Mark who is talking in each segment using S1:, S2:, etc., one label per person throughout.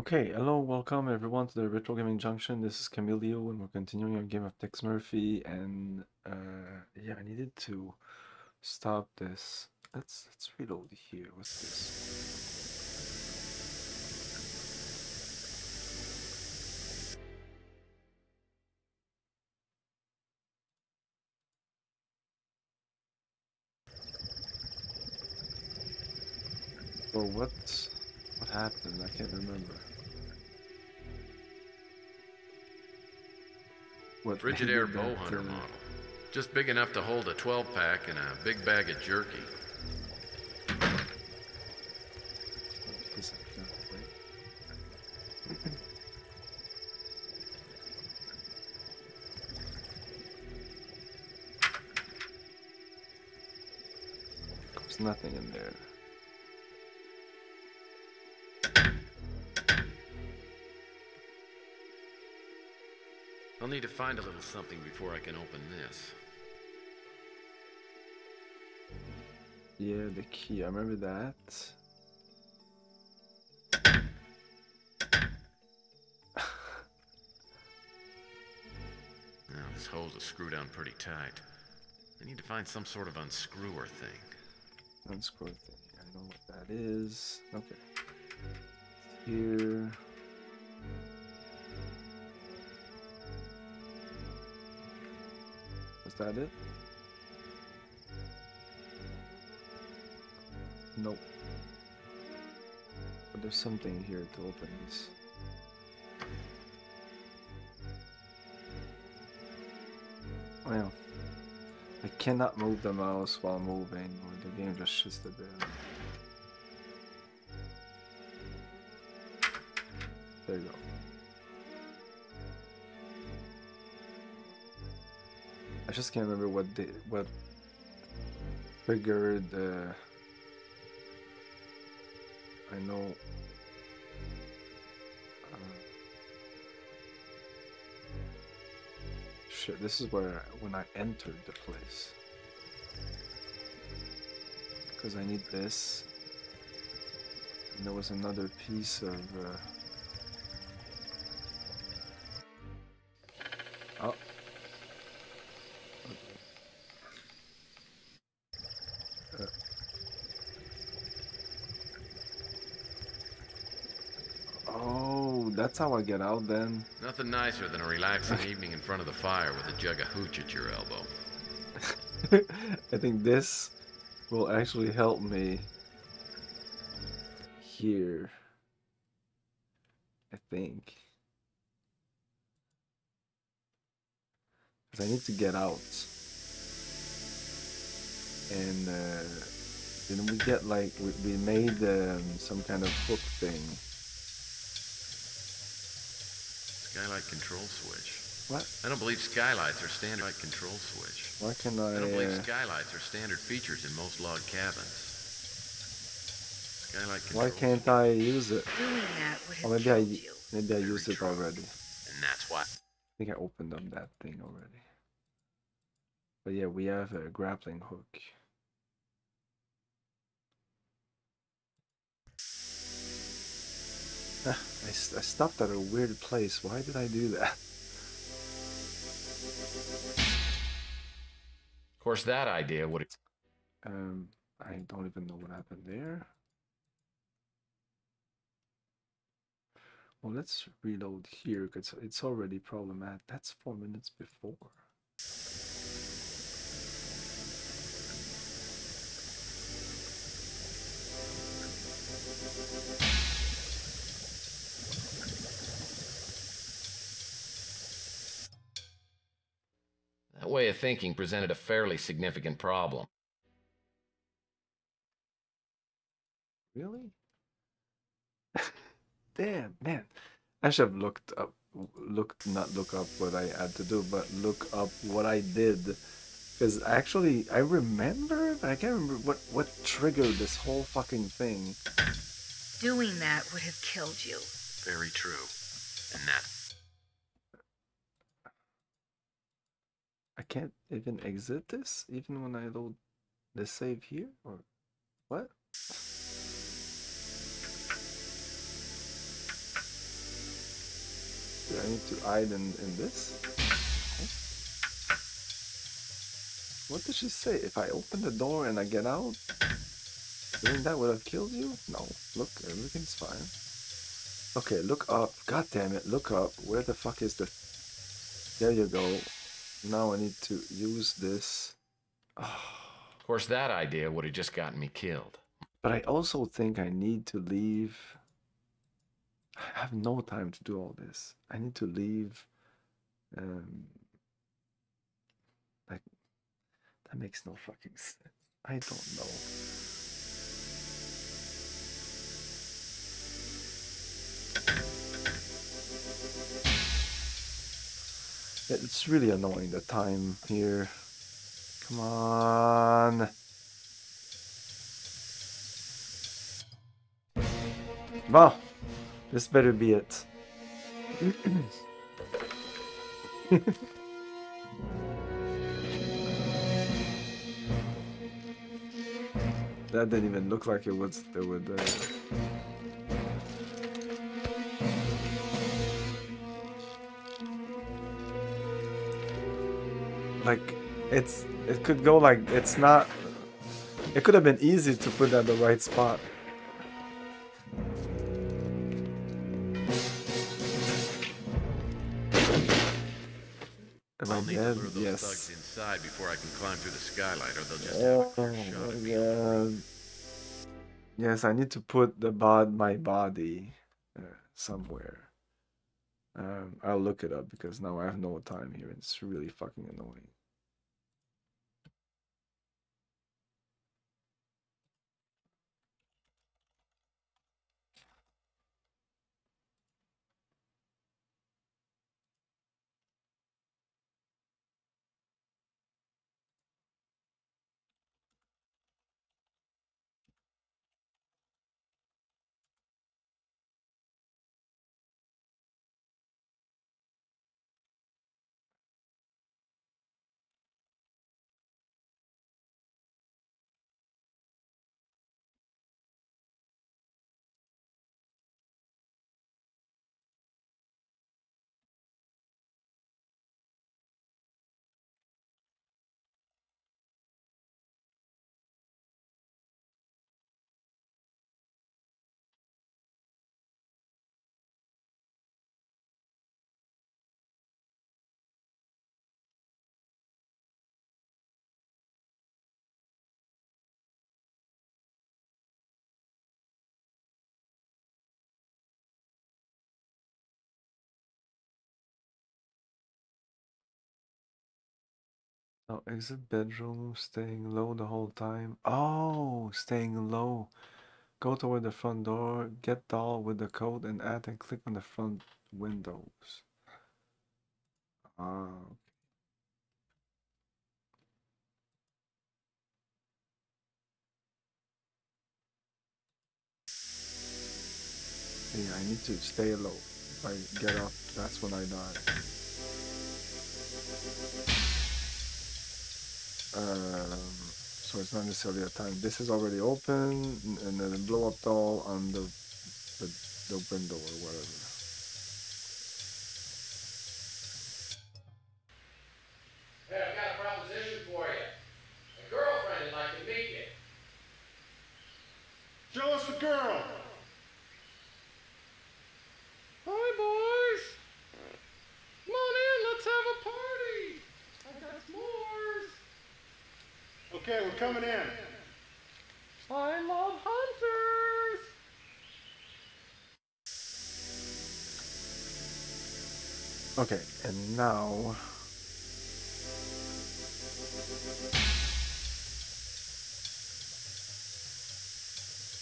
S1: Okay, hello, welcome everyone to the Retro Gaming Junction. This is Camilio, and we're continuing our game of Tex Murphy. And yeah, I needed to stop this. Let's reload here. What's this? So what happened? I can't remember. What
S2: Frigidaire
S1: made
S2: bow
S1: that,
S2: hunter model. Just big enough to hold a 12-pack and a big bag of jerky.
S1: Piece of junk, right? There's nothing in there.
S2: I'll need to find a little something before I can open this.
S1: Yeah, the key. I remember that.
S2: Now, this hose is screwed down pretty tight. I need to find some sort of unscrewer thing.
S1: Unscrew thing. I know what that is. Okay. Here. Was that it? Nope. But there's something here to open this. Oh yeah. I cannot move the mouse while moving, or the game just shits the bed. There you go. I just can't remember what triggered. I know. Shit, this is where when I entered the place. Because I need this. And there was another piece of. Oh. Oh, that's how I get out then.
S2: Nothing nicer than a relaxing evening in front of the fire with a jug of hooch at your elbow.
S1: I think this will actually help me here. I think. Because I need to get out. And then we get like, we made some kind of hook thing.
S2: Skylight control switch.
S1: What?
S2: I don't believe skylights are standard control switch.
S1: Why can I...
S2: I don't believe skylights are standard features in most log cabins. Skylight control.
S1: Why can't I use it?
S3: Doing that would have
S1: Or
S3: killed you.
S1: maybe I used it already.
S2: And that's why.
S1: I think I opened up that thing already. But yeah, we have a grappling hook. I stopped at a weird place. Why did I do that?
S2: Of course, that idea would.
S1: I don't even know what happened there. Well, let's reload here because it's already problematic. That's 4 minutes before.
S2: That way of thinking presented a fairly significant problem.
S1: Really? Damn, man. I should have looked up, not look up what I had to do, but look up what I did. Because actually, I remember, but I can't remember what triggered this whole fucking thing.
S3: Doing that would have killed you.
S2: Very true. And that.
S1: I can't even exit this, even when I load the save here, or what? Do I need to hide in this? What did she say? If I open the door and I get out, doing that would have killed you? No. Look, everything's fine. Okay, look up. God damn it, look up. Where the fuck is the... There you go. Now I need to use this.
S4: Of course, that idea would have just gotten me killed.
S1: But I also think I need to leave. I have no time to do all this. I need to leave. Like, that makes no fucking sense. I don't know. It's really annoying, the time here. Come on. Well, this better be it. That didn't even look like it would. Like, it could go like, it's not. It could have been easy to put at the right spot. Am I
S2: I'll need
S1: dead?
S2: to lure those
S1: Yes.
S2: thugs inside before I can climb through the skylight, or they'll just have a clear shot at me.
S1: Yes, I need to put my body somewhere. I'll look it up because now I have no time here. It's really fucking annoying. Oh, exit bedroom, staying low the whole time. Oh, staying low. Go toward the front door, get doll with the code and add and click on the front windows. Ah. Yeah, I need to stay low. If I get up, that's when I die. So it's not necessarily a time. This is already open, and then blow up doll on the window or whatever.
S5: Hey, I've got a proposition for you. A girlfriend would like to meet you.
S6: Show us the girl.
S5: Hi, boys. Come on in, let's have a party. I got s'mores.
S6: Okay, we're coming in.
S5: I love hunters.
S1: Okay, and now...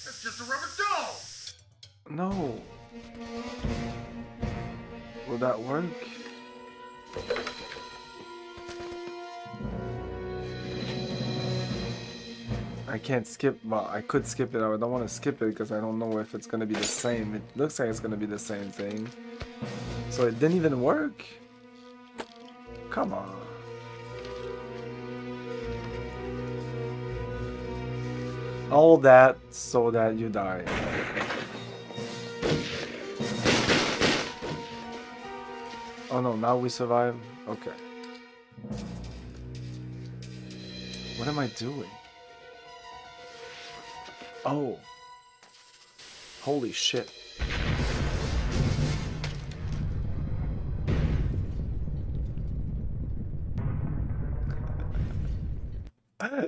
S6: It's just a rubber doll.
S1: No! Will that work? I can't skip, well, I could skip it. I don't want to skip it because I don't know if it's going to be the same. It looks like it's going to be the same thing. So it didn't even work? Come on. All that so that you die. Oh no, now we survive. Okay. What am I doing? Oh. Holy shit.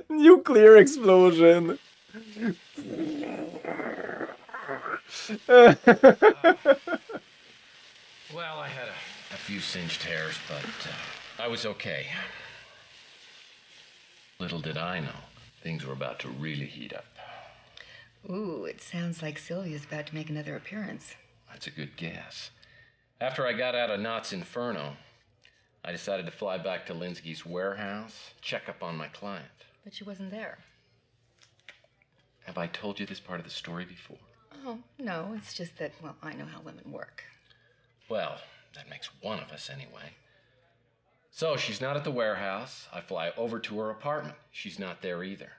S1: Nuclear explosion.
S4: Well, I had a few singed hairs, but I was okay. Little did I know, things were about to really heat up.
S3: Ooh, it sounds like Sylvia's about to make another appearance.
S4: That's a good guess. After I got out of Knott's Inferno, I decided to fly back to Linsky's warehouse, check up on my client.
S3: But she wasn't there.
S4: Have I told you this part of the story before?
S3: Oh, no, it's just that, well, I know how women work.
S4: Well, that makes one of us anyway. So she's not at the warehouse. I fly over to her apartment. She's not there either.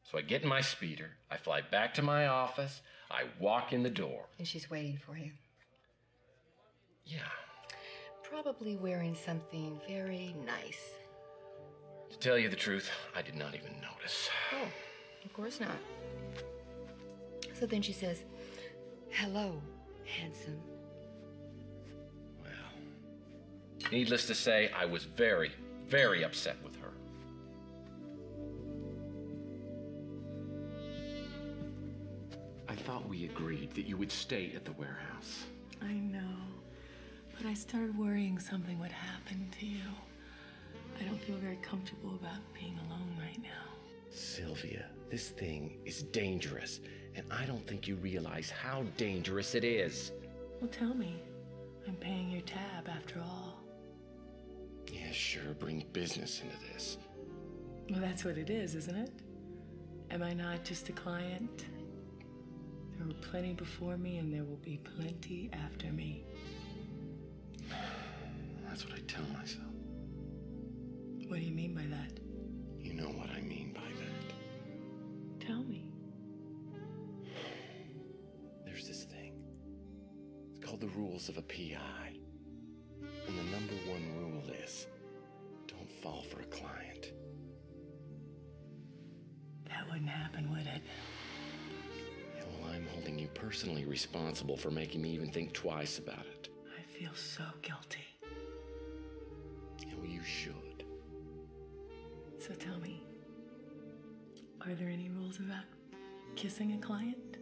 S4: So I get in my speeder. I fly back to my office. I walk in the door.
S3: And she's waiting for you.
S4: Yeah.
S3: Probably wearing something very nice.
S4: To tell you the truth, I did not even notice.
S3: Oh, of course not. So then she says, "Hello, handsome."
S4: Well, needless to say, I was very, very upset with her. I thought we agreed that you would stay at the warehouse.
S7: I know, but I started worrying something would happen to you. I don't feel very comfortable about being alone right now.
S4: Sylvia, this thing is dangerous, and I don't think you realize how dangerous it is.
S7: Well, tell me. I'm paying your tab after all.
S4: Yeah, sure, bring business into this.
S7: Well, that's what it is, isn't it? Am I not just a client? There were plenty before me, and there will be plenty after me.
S4: That's what I tell myself.
S7: What do you mean by that?
S4: You know what I mean by that.
S7: Tell me.
S4: There's this thing. It's called the rules of a PI. And the number one rule is, don't fall for a client.
S7: That wouldn't happen, would it?
S4: Yeah, well, I'm holding you personally responsible for making me even think twice about it.
S7: I feel so guilty.
S4: Yeah, well, you should.
S7: So tell me, are there any rules about kissing a client?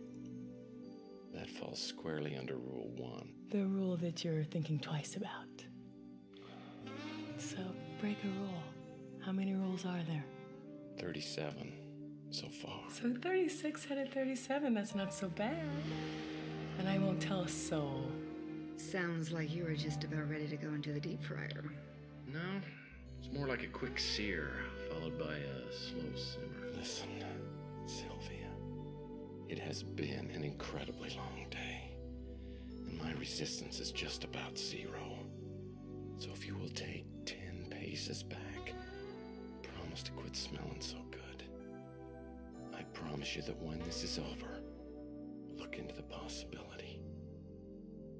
S4: That falls squarely under Rule 1.
S7: The rule that you're thinking twice about. So, break a rule. How many rules are there?
S4: 37 so far.
S7: So 36 out of 37, that's not so bad. And I won't tell a soul.
S3: Sounds like you were just about ready to go into the deep fryer.
S4: No, it's more like a quick sear, followed by a slow simmer. Listen, Sylvia, it has been an incredibly long day, and my resistance is just about 0. So if you will take 10 paces back, promise to quit smelling so good. I promise you that when this is over, look into the possibility.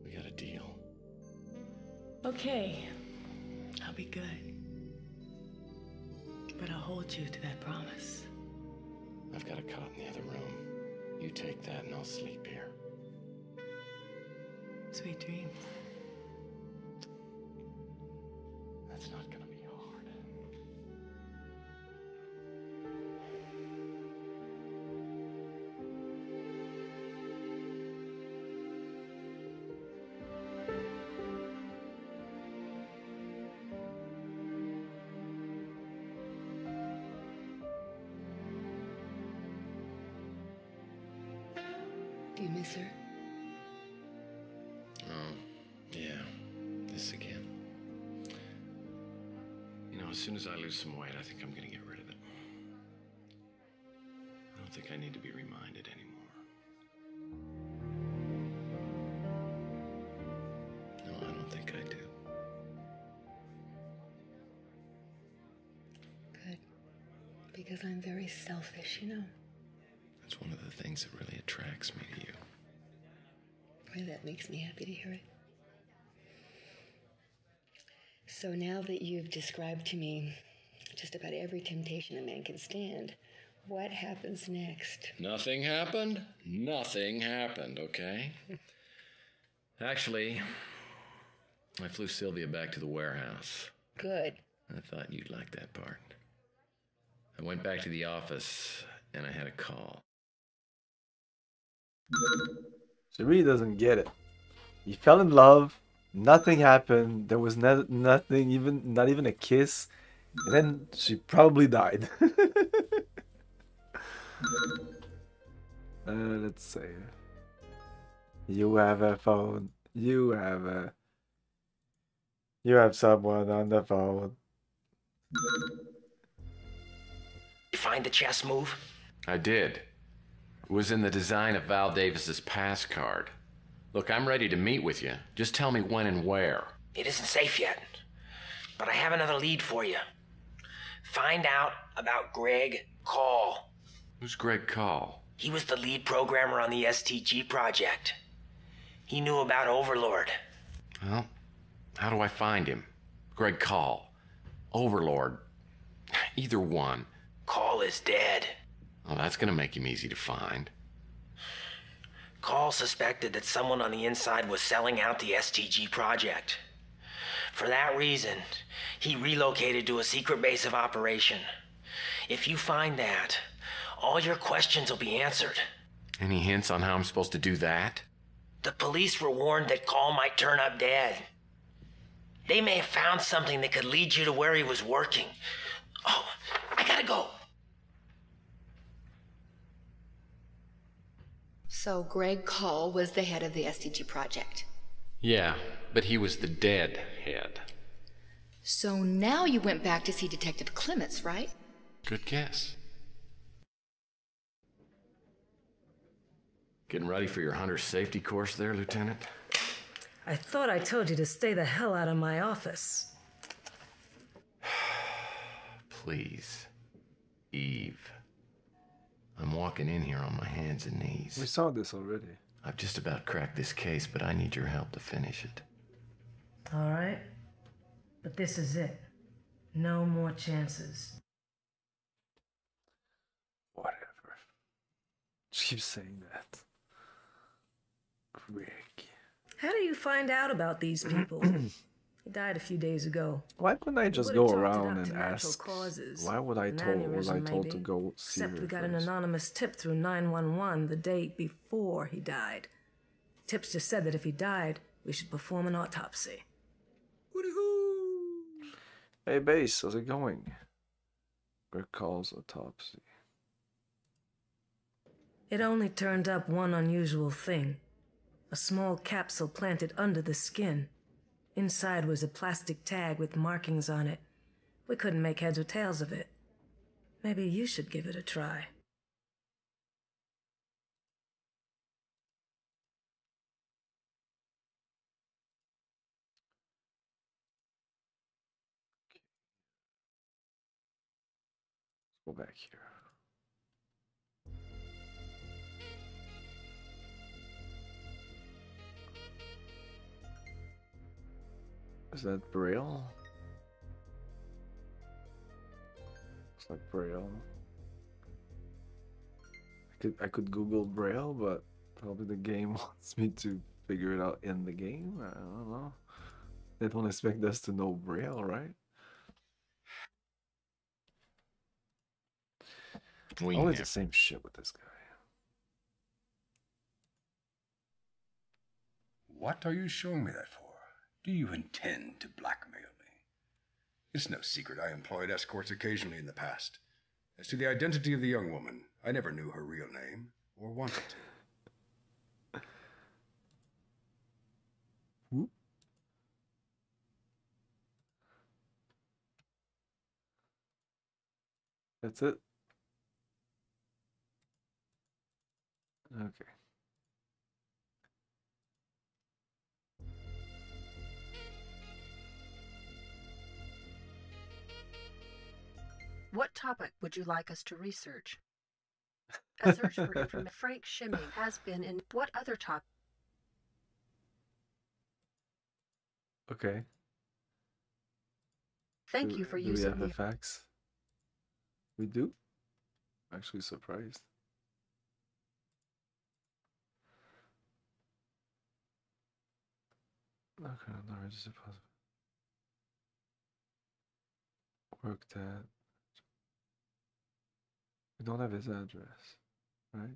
S4: We got a deal.
S7: Okay, I'll be good. But I'll hold you to that promise.
S4: I've got a cot in the other room. You take that and I'll sleep here.
S7: Sweet dreams.
S4: That's not gonna be hard.
S3: Do you miss her?
S4: Oh, yeah. This again. You know, as soon as I lose some weight, I think I'm gonna get rid of it. I don't think I need to be reminded anymore. No, I don't think I do.
S3: Good. Because I'm very selfish, you know.
S4: That's one of the things that really attracts me to you.
S3: Boy, that makes me happy to hear it. So now that you've described to me just about every temptation a man can stand, what happens next?
S4: Nothing happened? Nothing happened, okay? Actually, I flew Sylvia back to the warehouse.
S3: Good.
S4: I thought you'd like that part. I went back to the office, and I had a call.
S1: She really doesn't get it. He fell in love, nothing happened, there was nothing, not even a kiss, and then she probably died. Let's say you have a phone, you have someone on the phone.
S8: You find the chess move?
S4: I did. It was in the design of Val Davis's pass card. Look, I'm ready to meet with you. Just tell me when and where.
S8: It isn't safe yet, but I have another lead for you. Find out about Greg Call.
S4: Who's Greg Call?
S8: He was the lead programmer on the STG project. He knew about Overlord.
S4: Well, how do I find him? Greg Call. Overlord. Either one.
S8: Call is dead.
S4: Well, that's gonna make him easy to find.
S8: Call suspected that someone on the inside was selling out the STG project. For that reason, he relocated to a secret base of operation. If you find that, all your questions will be answered.
S4: Any hints on how I'm supposed to do that?
S8: The police were warned that Call might turn up dead. They may have found something that could lead you to where he was working. Oh, I gotta go.
S3: So Greg Call was the head of the STG project.
S4: Yeah, but he was the dead head.
S3: So now you went back to see Detective Clements, right?
S4: Good guess. Getting ready for your hunter's safety course there, Lieutenant?
S9: I thought I told you to stay the hell out of my office.
S4: Please. Eve. I'm walking in here on my hands and knees.
S1: We saw this already.
S4: I've just about cracked this case, but I need your help to finish it.
S9: All right. But this is it. No more chances.
S1: Whatever. She keeps saying that. Greg.
S9: How do you find out about these people? He died a few days ago.
S1: Why couldn't I just go around and ask? Why would I was I told to go see her
S9: Except we got an
S1: first?
S9: anonymous tip through 911 the day before he died. Tips just said that if he died, we should perform an autopsy.
S1: Hey, Base, how's it going? Greg Call's autopsy.
S9: It only turned up one unusual thing. A small capsule planted under the skin. Inside was a plastic tag with markings on it. We couldn't make heads or tails of it. Maybe you should give it a try.
S1: Let's go back here. Is that Braille? Looks like Braille. I could Google Braille, but probably the game wants me to figure it out in the game. I don't know. They don't expect us to know Braille, right? Always the same shit with this guy.
S10: What are you showing me that for? Do you intend to blackmail me? It's no secret I employed escorts occasionally in the past. As to the identity of the young woman, I never knew her real name, or wanted to.
S1: Whoop. That's it. Okay.
S11: What topic would you like us to research? A search for information. Frank Shimmy has been in what other topic?
S1: Okay.
S11: Thank you for
S1: Do we
S11: using
S1: have
S11: the...
S1: the facts? We do? Actually surprised. Okay, not registered possible. Worked at. We don't have his address, right?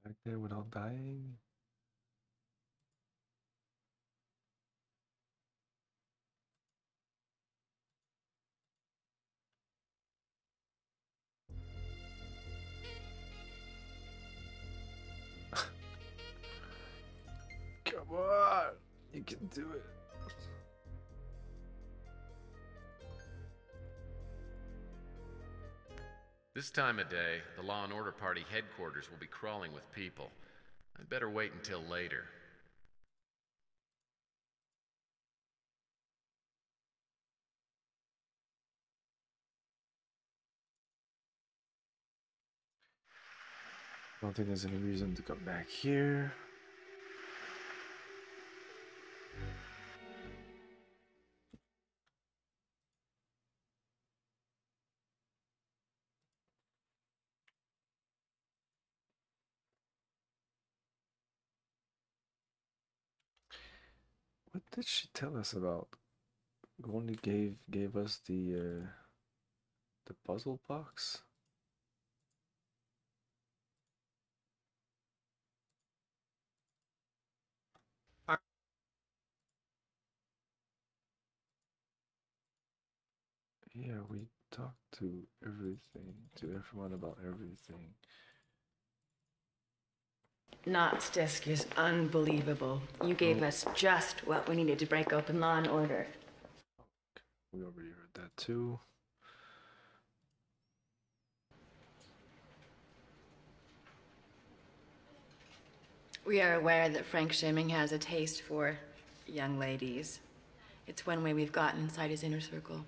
S1: Back there without dying. Come on, you can do it.
S2: This time of day, the Law and Order Party headquarters will be crawling with people. I'd better wait until later.
S1: Don't think there's any reason to come back here. What did she tell us about? Only gave us the puzzle box. Yeah, we talked to everyone about everything.
S12: Knott's desk is unbelievable. You gave us just what we needed to break open Law and Order.
S1: We already heard that too.
S12: We are aware that Frank Shimming has a taste for young ladies. It's one way we've gotten inside his inner circle.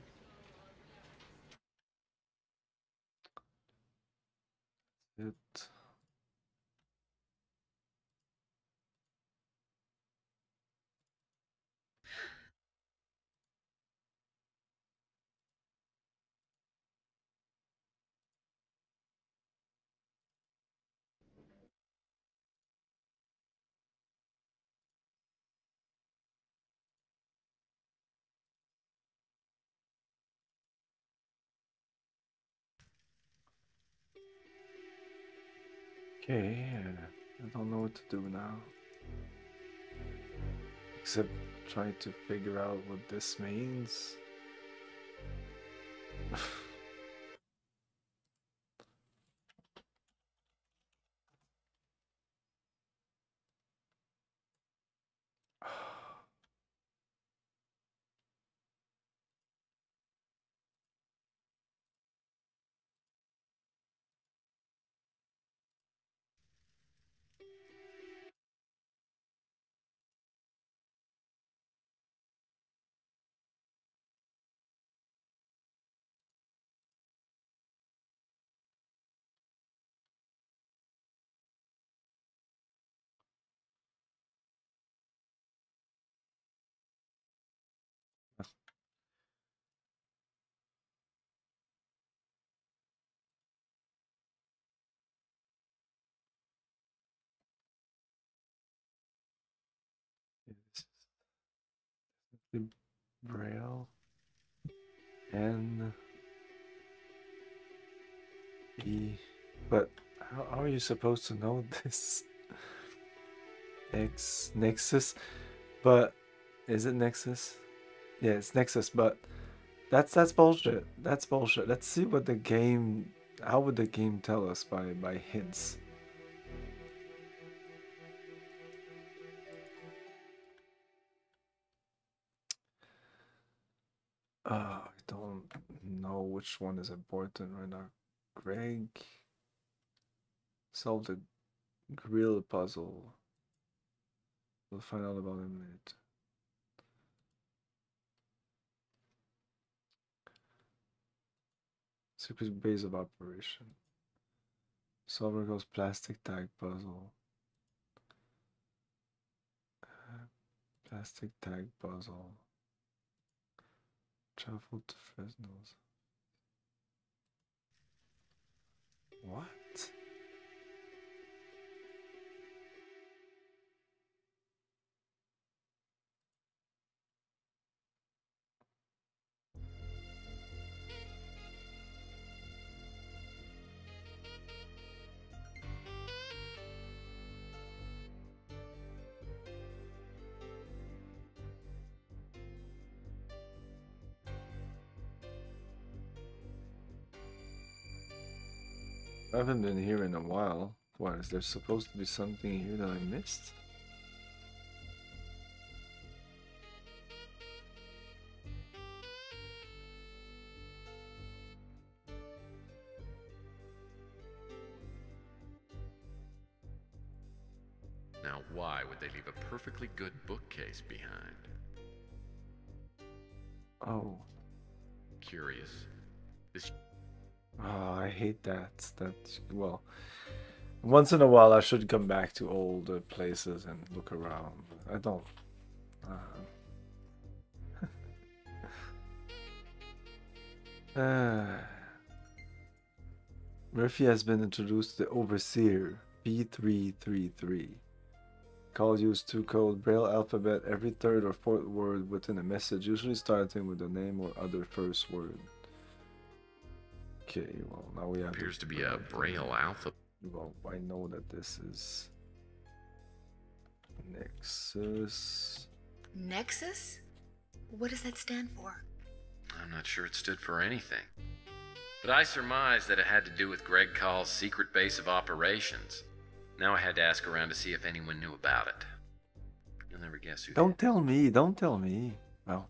S1: It. Okay, I don't know what to do now. Except try to figure out what this means. The Braille N E, but how are you supposed to know this? Nexus, but is it Nexus? Yeah, it's Nexus, but that's bullshit. That's bullshit. Let's see what the game. How would the game tell us by hints? I don't know which one is important right now. Greg, solve the grill puzzle. We'll find out about it in a minute. Secret base of operation. Solver goes plastic tag puzzle. Plastic tag puzzle. Travel to Fresno's. What? I haven't been here in a while. What, is there supposed to be something here that I missed?
S2: Now, why would they leave a perfectly good bookcase behind?
S1: Oh.
S2: Curious. This.
S1: Oh, I hate that. Well, once in a while I should come back to old places and look around. I don't. Murphy has been introduced to the Overseer, P333. Call used to code Braille alphabet every third or fourth word within a message, usually starting with the name or other first word. Okay, well, now we have...
S2: Appears to be a Braille alphabet.
S1: Well, I know that this is... Nexus...
S3: Nexus? What does that stand for?
S2: I'm not sure it stood for anything. But I surmised that it had to do with Greg Call's secret base of operations. Now I had to ask around to see if anyone knew about it. You'll never guess who did.
S1: Don't tell me, don't tell me. Well...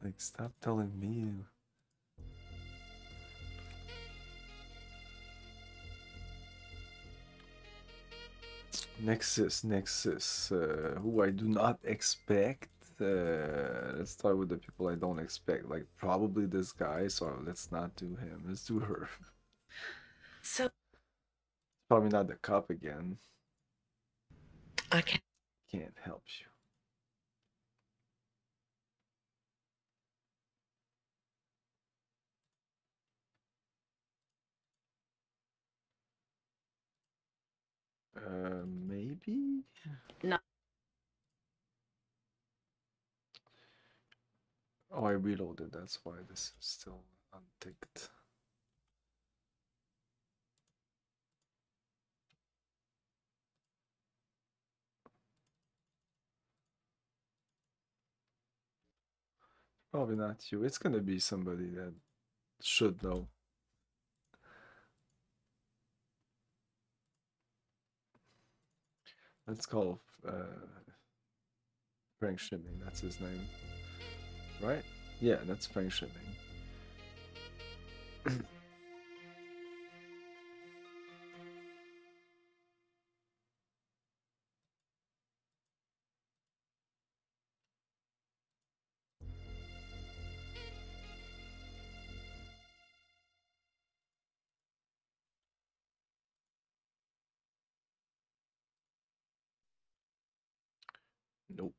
S1: like, stop telling me. Nexus, who I do not expect. Let's start with the people I don't expect. Like, probably this guy, so let's not do him. Let's do her.
S9: So...
S1: Probably not the cop again.
S9: I
S1: can't help you. Maybe?
S9: No.
S1: Oh, I reloaded, that's why this is still unticked. Probably not you. It's gonna be somebody that should know. Let's call Frank Shimming, that's his name. Right? Yeah, that's Frank Shimming. Nope.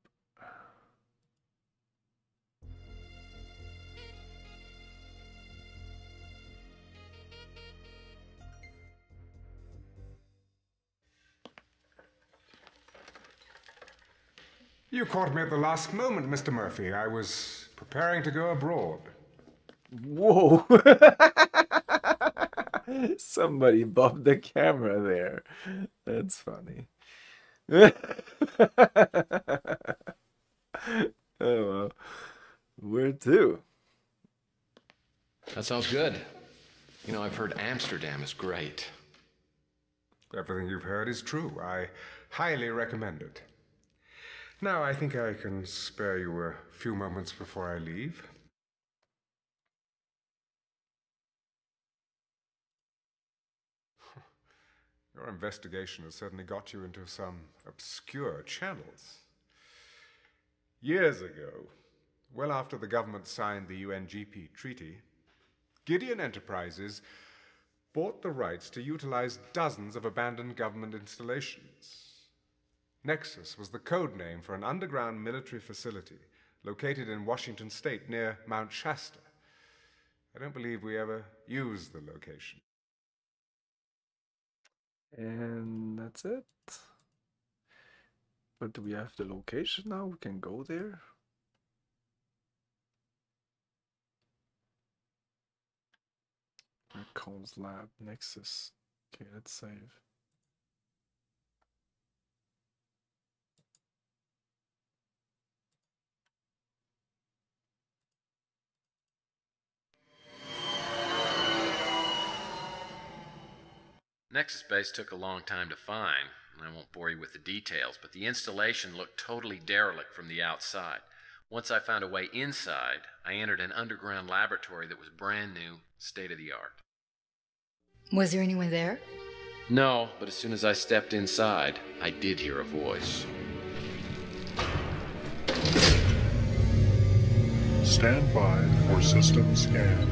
S10: You caught me at the last moment, Mr. Murphy. I was preparing to go abroad.
S1: Whoa! Somebody bumped the camera there. That's funny. Oh well. Where to?
S4: That sounds good. You know, I've heard Amsterdam is great.
S10: Everything you've heard is true. I highly recommend it. Now, I think I can spare you a few moments before I leave. Your investigation has certainly got you into some obscure channels. Years ago,
S13: well after the government signed the UNGP treaty, Gideon Enterprises bought the rights to utilize dozens of abandoned government installations. Nexus was the code name for an underground military facility located in Washington State near Mount Shasta. I don't believe we ever used the location.
S1: And that's it. But do we have the location now? We can go there. Cole's Lab, Nexus. Okay, let's save.
S2: Nexus Base took a long time to find, and I won't bore you with the details, but the installation looked totally derelict from the outside. Once I found a way inside, I entered an underground laboratory that was brand new, state-of-the-art.
S3: Was there anyone there?
S2: No, but as soon as I stepped inside, I did hear a voice.
S14: Stand by for system scan.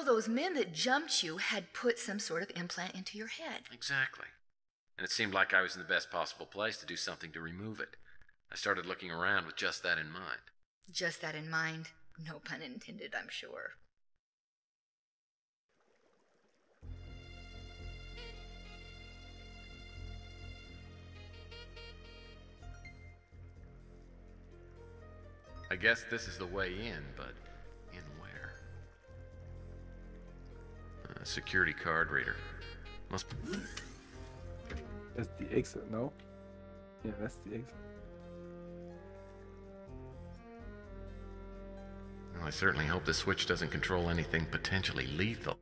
S3: Those men that jumped you had put some sort of implant into your head.
S2: Exactly. And it seemed like I was in the best possible place to do something to remove it. I started looking around with just that in mind.
S3: Just that in mind. No pun intended, I'm sure.
S2: I guess this is the way in, but in where? Security card reader. Must be...
S1: That's the exit, no? Yeah, that's the exit.
S2: Well, I certainly hope the switch doesn't control anything potentially lethal.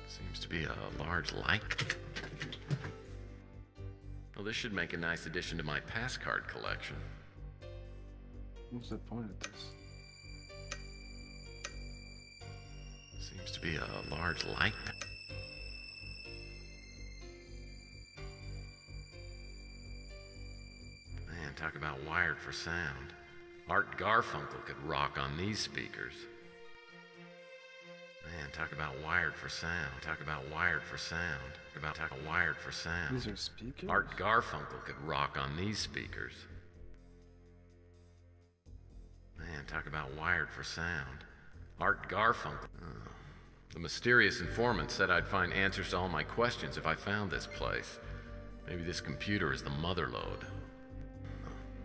S2: Seems to be a large light. Well, this should make a nice addition to my pass card collection.
S1: What's the point of this?
S2: Seems to be a large light. Man, talk about wired for sound. Art Garfunkel could rock on these speakers. Man, talk about wired for sound. Talk about wired for sound. Talk about wired for sound.
S1: These are speakers?
S2: Art Garfunkel could rock on these speakers. Man, talk about wired for sound. Art Garfunkel. Oh. The mysterious informant said I'd find answers to all my questions if I found this place. Maybe this computer is the motherlode.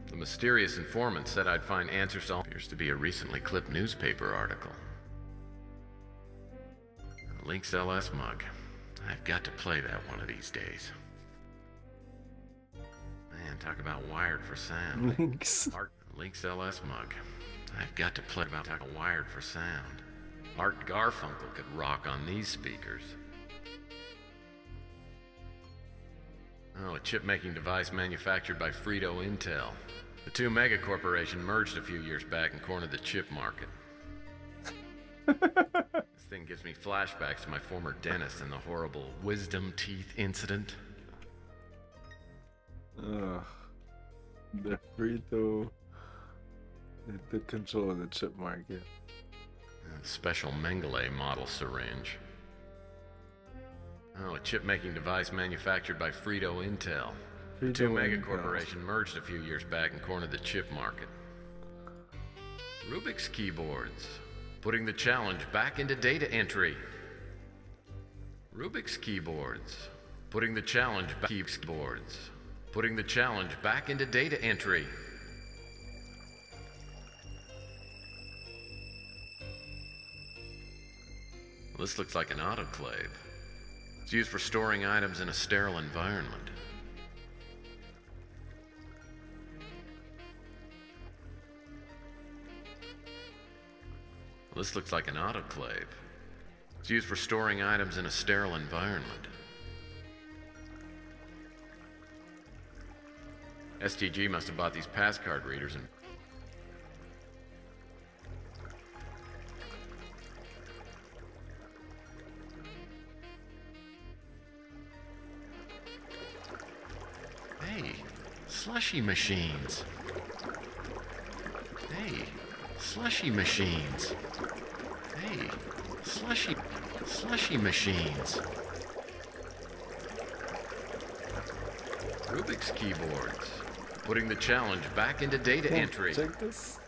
S2: The mysterious informant said I'd find answers to all... Appears to be a recently clipped newspaper article. Link's LS mug. I've got to play that one of these days. Man, talk about wired for sound. Link's LS mug. I've got to play about wired for sound. Art Garfunkel could rock on these speakers. Oh, a chip-making device manufactured by Frito Intel. The two mega corporation merged a few years back and cornered the chip market. This thing gives me flashbacks to my former dentist and the horrible wisdom teeth incident.
S1: The Frito... They took control of the chip market.
S2: A special Mengele model syringe. Oh, a chip-making device manufactured by Frito Intel. The two mega corporation merged a few years back and cornered the chip market. Rubik's keyboards. Putting the challenge back into data entry. Rubik's keyboards. Putting the challenge back keyboards. Putting the challenge back into data entry. Well, this looks like an autoclave. It's used for storing items in a sterile environment. Well, this looks like an autoclave. It's used for storing items in a sterile environment. STG must have bought these pass card readers and... Hey, slushy machines. Hey, slushy machines. Hey, slushy machines. Rubik's keyboards. Putting the challenge back into data entry.
S1: Check this.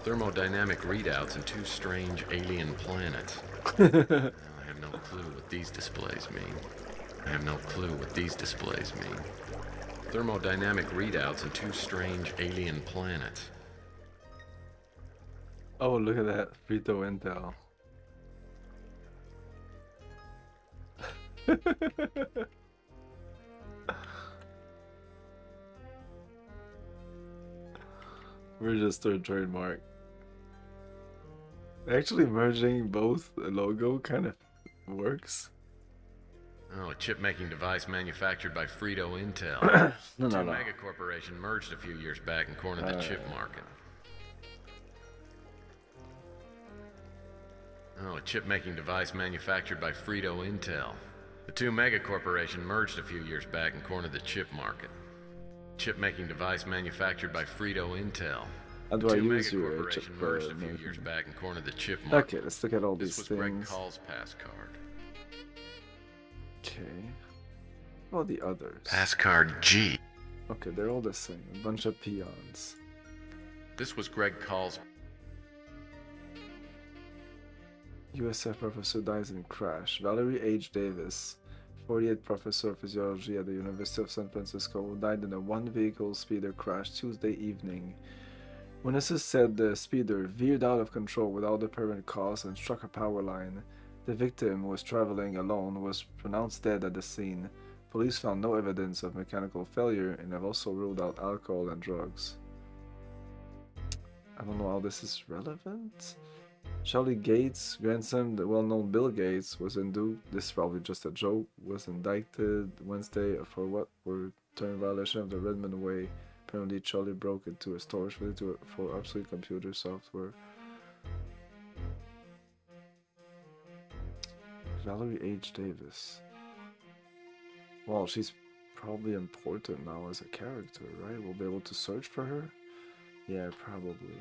S2: Thermodynamic readouts in 2 strange alien planets. I have no clue what these displays mean. Thermodynamic readouts in 2 strange alien planets.
S1: Oh, look at that. Frito Intel. Registered trademark. Actually, merging both the logo kind of works.
S2: Oh, a chip-making device manufactured by Frito Intel.
S1: No.
S2: Mega Corporation merged a few years back and cornered the chip market. Oh, a chip-making device manufactured by Frito Intel. The 2 Mega Corporation merged a few years back and cornered the chip market. Chip-making device manufactured by Frito Intel.
S1: How do I use
S2: Mega
S1: your
S2: Corporation
S1: chip?
S2: merged a few years back and cornered the chip market.
S1: Okay, let's look at all
S2: This
S1: these
S2: was Greg
S1: things.
S2: Call's pass card.
S1: Okay. All the others.
S2: Pass card G.
S1: Okay, they're all the same. A bunch of peons.
S2: This was Greg Call's.
S1: USF professor dies in crash. Valerie H. Davis, 48 professor of physiology at the University of San Francisco, died in a one-vehicle speeder crash Tuesday evening. Witnesses said the speeder veered out of control without apparent cause and struck a power line. The victim, who was traveling alone, was pronounced dead at the scene. Police found no evidence of mechanical failure and have also ruled out alcohol and drugs. I don't know how this is relevant. Charlie Gates, grandson of the well-known Bill Gates, was indicted. This is probably just a joke. Was indicted Wednesday for what were termed violation of the Redmond Way. Apparently, Charlie broke into a storage facility for obsolete computer software. Valerie H. Davis. Well, she's probably important now as a character, right? We'll be able to search for her? Yeah, probably.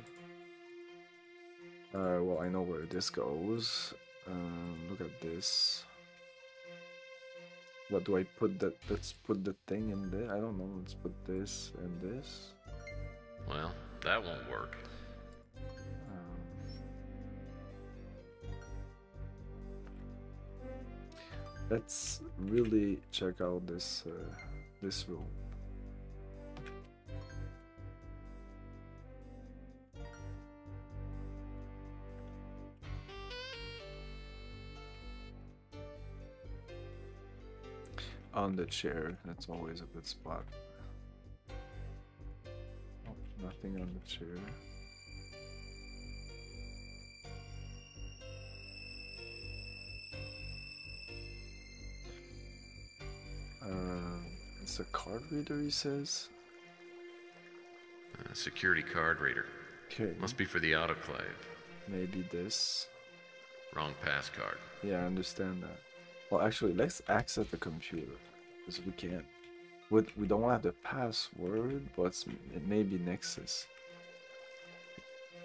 S1: Well, I know where this goes. Look at this. What do I put that? Let's put the thing in there. I don't know. Let's put this and this.
S2: Well, that won't work.
S1: Let's really check out this this room. On the chair, that's always a good spot. Oh, nothing on the chair. It's a card reader, he says.
S2: Security card reader.
S1: Okay.
S2: Must be for the autoclave.
S1: Maybe this.
S2: Wrong pass card.
S1: Yeah, I understand that. Well, actually, let's access the computer. Because we can't. We don't have the password, but it may be Nexus.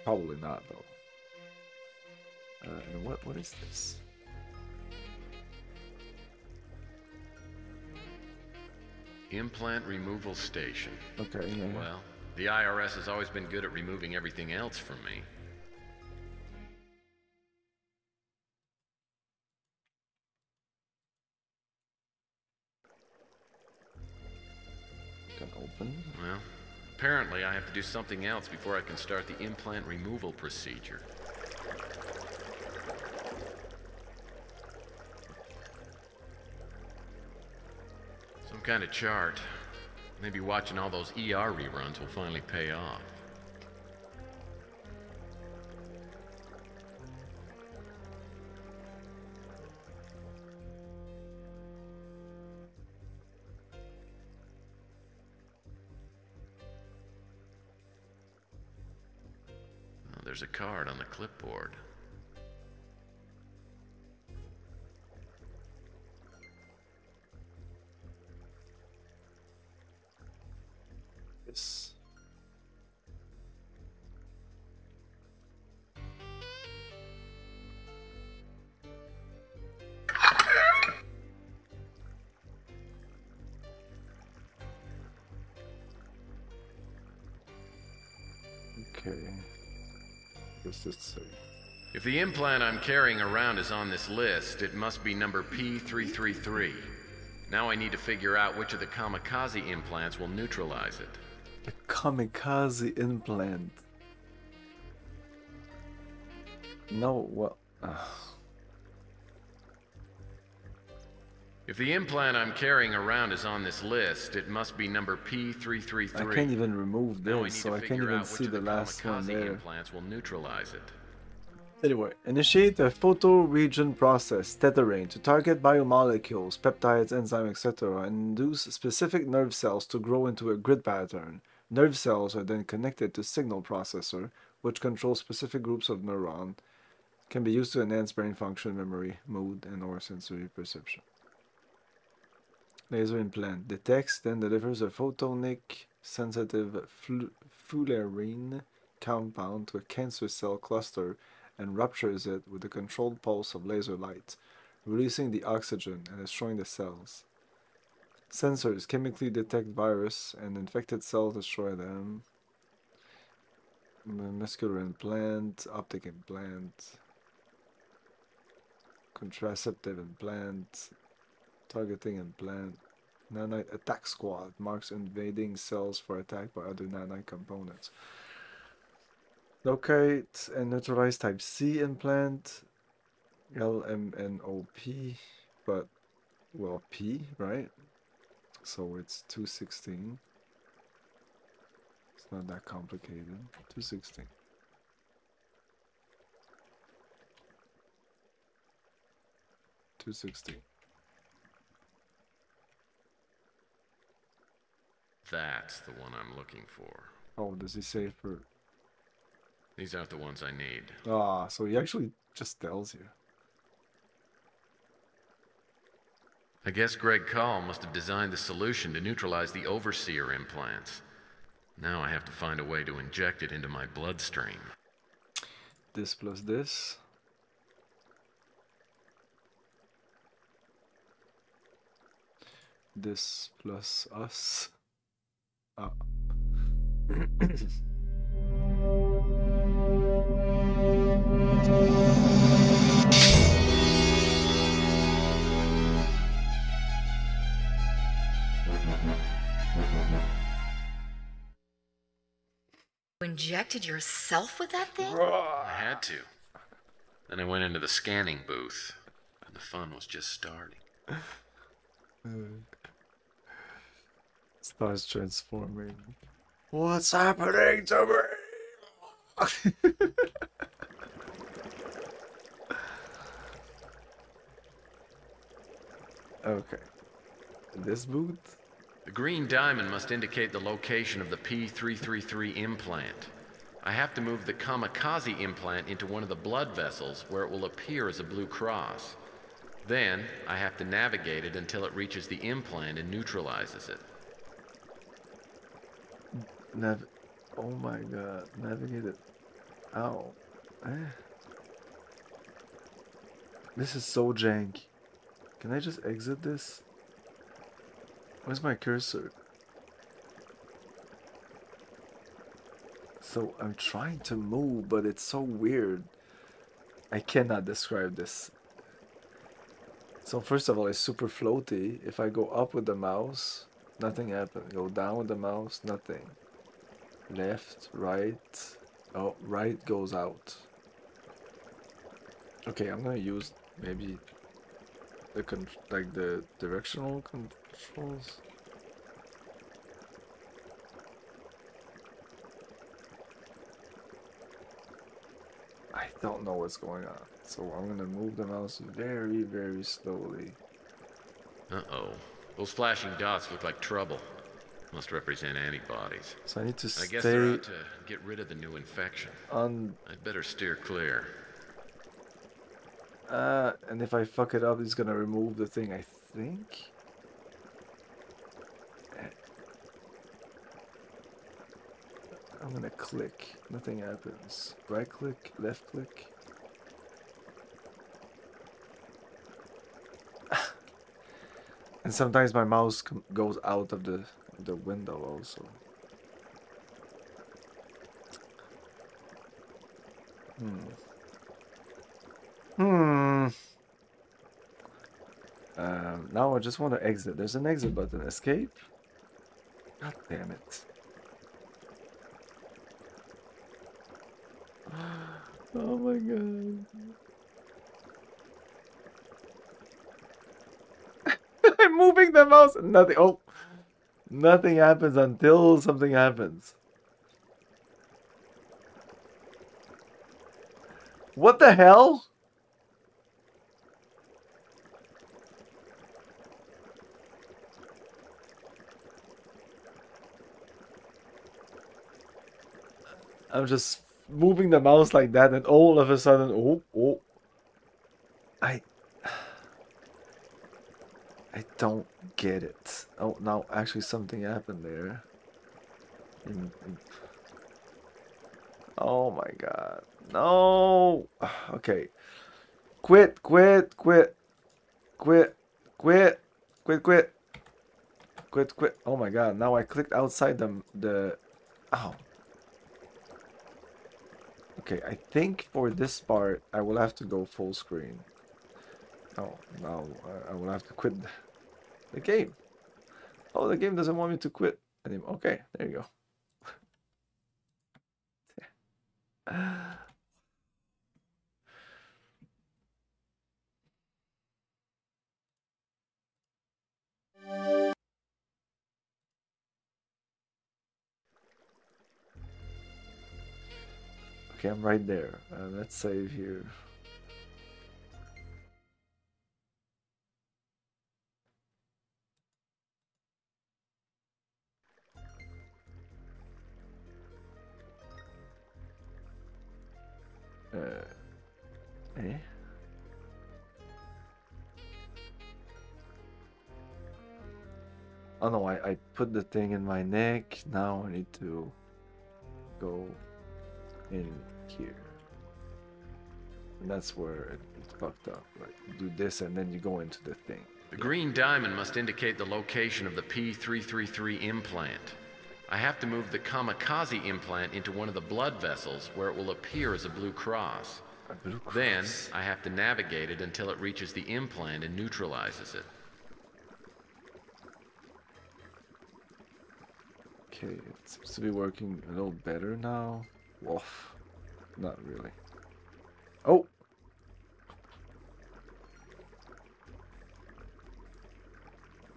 S1: Probably not, though. And what is this?
S2: Implant removal station.
S1: Okay, yeah.
S2: Well, the IRS has always been good at removing everything else from me.
S1: Can open.
S2: Well, apparently I have to do something else before I can start the implant removal procedure. Some kind of chart. Maybe watching all those ER reruns will finally pay off. Oh, there's a card on the clipboard.
S1: Yes. Okay. What's this say?
S2: If the implant I'm carrying around is on this list, it must be number P333. Now I need to figure out which of the kamikaze implants will neutralize it.
S1: The kamikaze implant. No, what?
S2: If the implant I'm carrying around is on this list, it must be number P333.
S1: I can't even remove
S2: Now I
S1: this,
S2: need
S1: so
S2: to
S1: I can't
S2: figure
S1: even
S2: out
S1: see
S2: which
S1: the
S2: of
S1: last one
S2: kamikaze
S1: there.
S2: implants will neutralize it.
S1: Anyway, initiate the photoregion process, tethering, to target biomolecules, peptides, enzymes, etc., and induce specific nerve cells to grow into a grid pattern. Nerve cells are then connected to signal processor, which controls specific groups of neuron. Can be used to enhance brain function, memory, mood, and or sensory perception. Laser implant detects, then delivers a photonic sensitive fullerene compound to a cancer cell cluster and ruptures it with a controlled pulse of laser light, releasing the oxygen and destroying the cells. Sensors chemically detect virus and infected cells, destroy them. Muscular implant, optic implant, contraceptive implant, targeting implant, nanite attack squad, marks invading cells for attack by other nanite components. Locate and neutralize type C implant, LMNOP, but, well, P, right? So it's 216. It's not that complicated. 216.
S2: That's the one I'm looking for.
S1: Oh, does he say for...
S2: These aren't the ones I need.
S1: Ah, so he actually just tells you.
S2: I guess Greg Call must have designed the solution to neutralize the Overseer implants. Now I have to find a way to inject it into my bloodstream.
S1: This plus this. This plus us. Ah.
S3: You injected yourself with that thing?
S2: I had to. Then I went into the scanning booth, and the fun was just starting.
S1: Starts transforming. What's happening to me? Okay. This booth?
S2: The green diamond must indicate the location of the P333 implant. I have to move the kamikaze implant into one of the blood vessels where it will appear as a blue cross. Then, I have to navigate it until it reaches the implant and neutralizes it.
S1: Oh my god, navigate it. Ow. This is so janky. Can I just exit this? Where's my cursor? So I'm trying to move, but it's so weird. I cannot describe this. So first of all, it's super floaty. If I go up with the mouse, nothing happens. Go down with the mouse, nothing. Left, right. Oh, right goes out. Okay, I'm gonna use maybe the the directional controls. don't know what's going on. So I'm gonna move the mouse very, very slowly.
S2: Uh-oh. Those flashing dots look like trouble. Must represent antibodies.
S1: So I need to
S2: I guess they're
S1: stay
S2: out to get rid of the new infection.
S1: on.
S2: I'd better steer clear.
S1: And if I fuck it up, it's gonna remove the thing, I think. I'm gonna click. Nothing happens. Right click, left click. And sometimes my mouse goes out of the window also. Now I just want to exit. There's an exit button. Escape? God damn it. Oh my god. I'm moving the mouse. Nothing. Oh. Nothing happens until something happens. What the hell? I'm just moving the mouse like that, and all of a sudden, oh, I don't get it. Oh, no, actually something happened there. Oh my god. No. Okay. Quit. Oh my god. Now I clicked outside the oh. Okay, I think for this part I will have to go full screen. Oh, now I will have to quit the game. Oh, the game doesn't want me to quit anymore. Okay, there you go. Okay, I'm right there. Let's save here. Eh? Oh no, I put the thing in my neck. Now I need to go in here. And that's where it's fucked up. Like, do this and then you go into the thing.
S2: The green diamond must indicate the location of the P333 implant. I have to move the kamikaze implant into one of the blood vessels where it will appear as a blue cross. Then, I have to navigate it until it reaches the implant and neutralizes it.
S1: Okay, it seems to be working a little better now. Woof. Not really. Oh!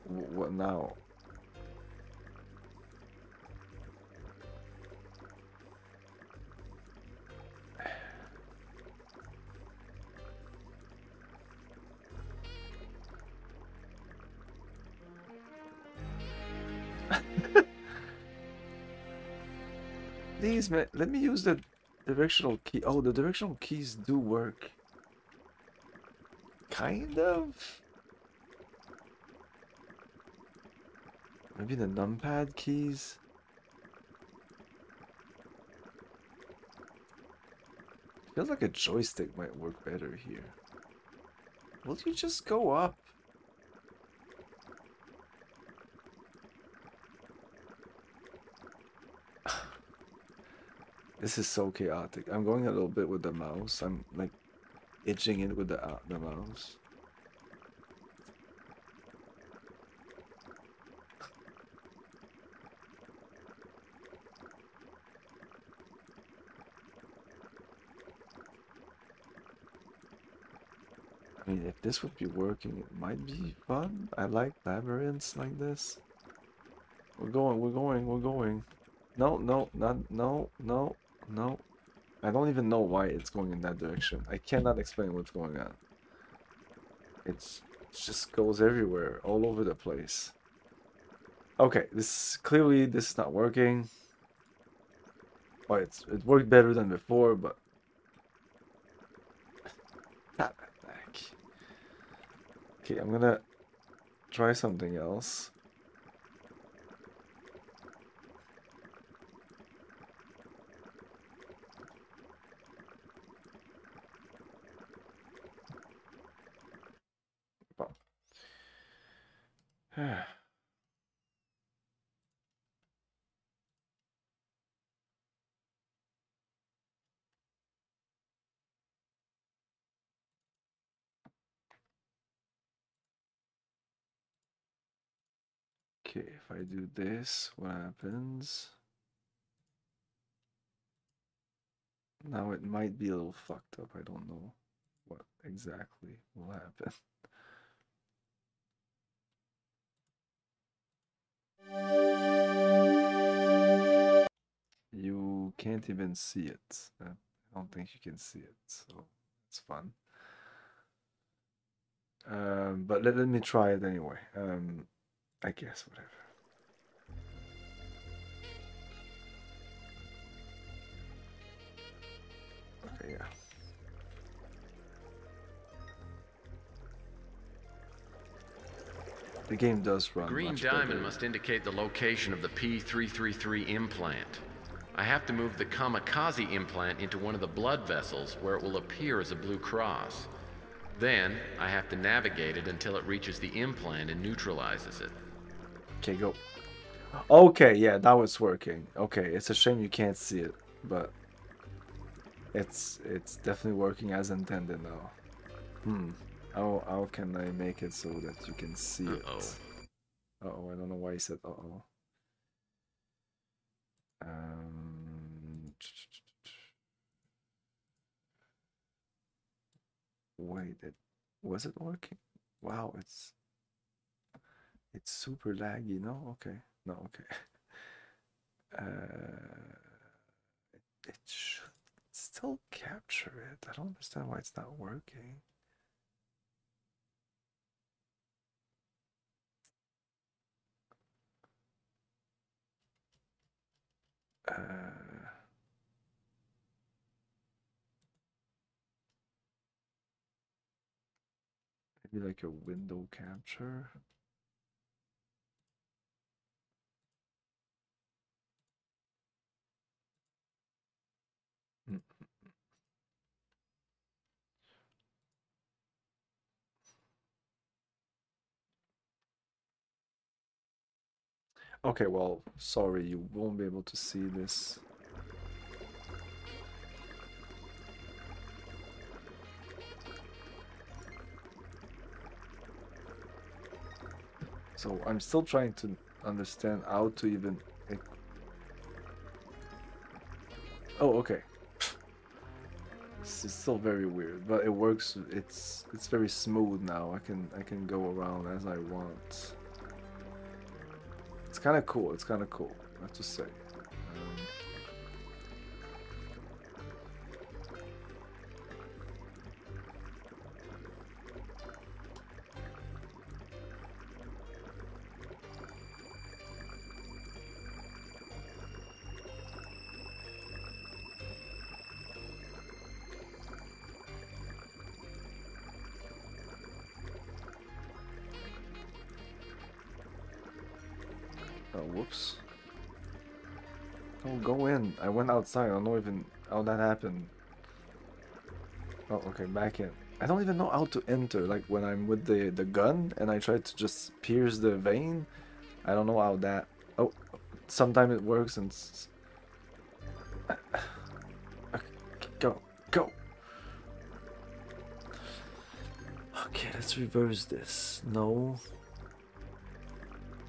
S1: What now? Please, man, let me use the directional key. Oh, the directional keys do work. Kind of. Maybe the numpad keys. Feels like a joystick might work better here. Will you just go up? This is so chaotic. I'm going a little bit with the mouse. I'm like itching it with the mouse. I mean, if this would be working, it might be fun. I like labyrinths like this. We're going. No, no, not, no, no, no. I don't even know why it's going in that direction. I cannot explain what's going on. It just goes everywhere, all over the place. Okay, this is not working. Oh, it worked better than before, but not back. Okay, I'm gonna try something else. Okay, if I do this, what happens? Now it might be a little fucked up. I don't know what exactly will happen. You can't even see it. I don't think you can see it, so it's fun. But let me try it anyway. I guess, whatever. Okay, yeah. The game does run.
S2: Green diamond must indicate the location of the P333 implant. I have to move the Kamikaze implant into one of the blood vessels where it will appear as a blue cross. Then, I have to navigate it until it reaches the implant and neutralizes it.
S1: Okay, go. Okay, yeah, that was working. Okay, it's a shame you can't see it, but it's definitely working as intended now. How can I make it so that you can see it? Uh-oh, I don't know why he said uh-oh. Wait, was it working? Wow, it's super laggy, no? Okay. No, okay. It should still capture it. I don't understand why it's not working. Maybe like a window capture. Okay, well, sorry, you won't be able to see this. So I'm still trying to understand how to even... Oh, okay. It's still very weird, but it works. It's very smooth now. I can go around as I want. It's kind of cool. It's kind of cool, I have to say. Whoops. Oh, go in. I went outside. I don't know even how that happened. Oh, okay, back in. I don't even know how to enter. Like when I'm with the gun and I try to just pierce the vein. I don't know how that... Oh, sometimes it works and... Go. Go. Okay, let's reverse this. No.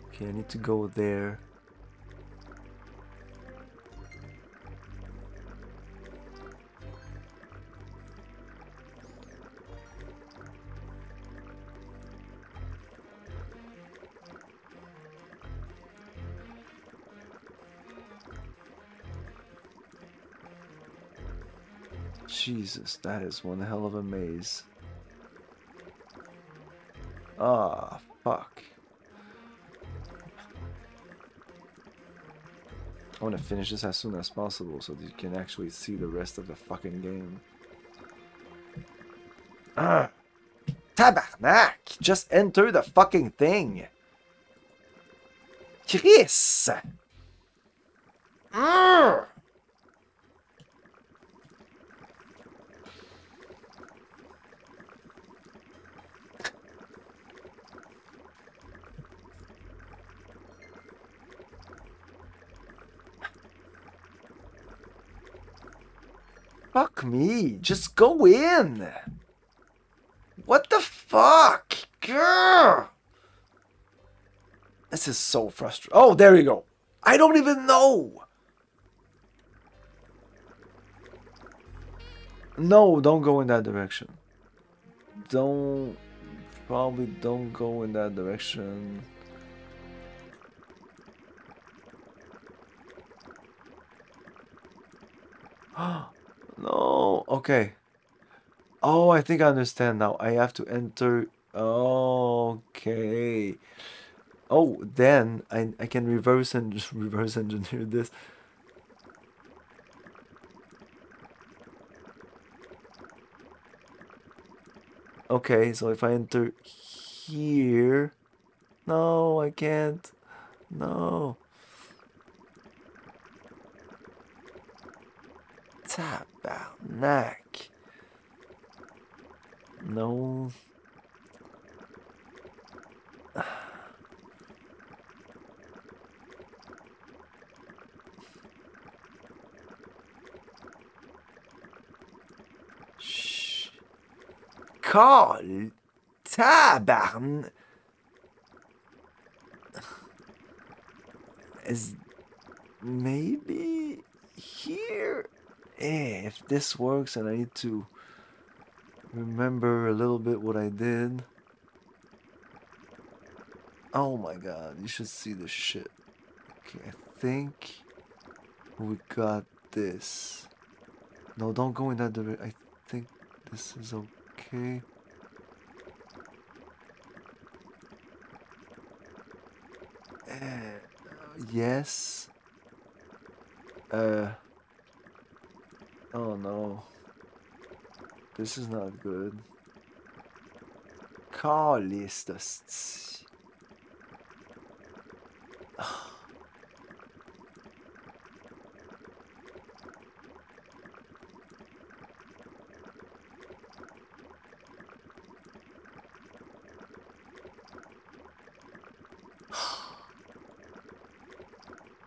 S1: Okay, I need to go there. Jesus, that is one hell of a maze. Ah, fuck. I want to finish this as soon as possible so that you can actually see the rest of the fucking game. Ah! Tabarnak! Just enter the fucking thing! Chris! Fuck me, just go in! What the fuck? Grr! This is so frustrating. Oh, there you go. I don't even know! No, don't go in that direction. Probably don't go in that direction. No, okay. Oh, I think I understand now. I have to enter. Okay. Oh, then I can reverse engineer this. Okay, so if I enter here, no, I can't. No. Tabarnak. No. Shh. Carl. Tabarn. Is maybe here? If this works and I need to remember a little bit what I did. Oh my god, you should see this shit. Okay, I think we got this. No, don't go in that direction. I think this is okay. Yes. Oh no. This is not good. Karlistast.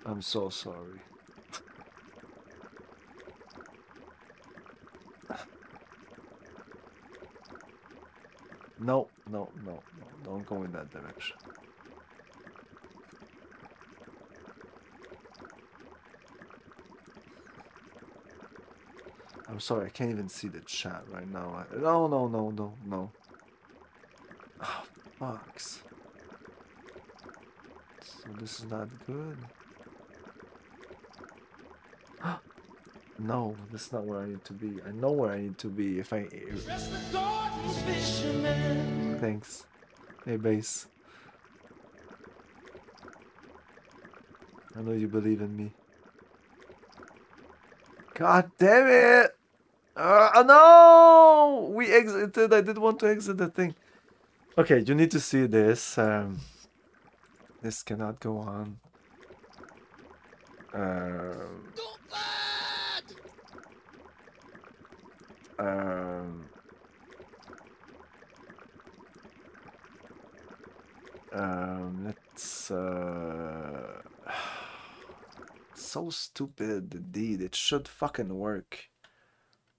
S1: I'm so sorry. No, don't go in that direction. I'm sorry, I can't even see the chat right now. No. Oh, fucks. So this is not good. No, this is not where I need to be. I know where I need to be if I... Thanks. Hey, base. I know you believe in me. God damn it! No! We exited. I didn't want to exit the thing. Okay, you need to see this. This cannot go on. Let's so stupid indeed. It should fucking work.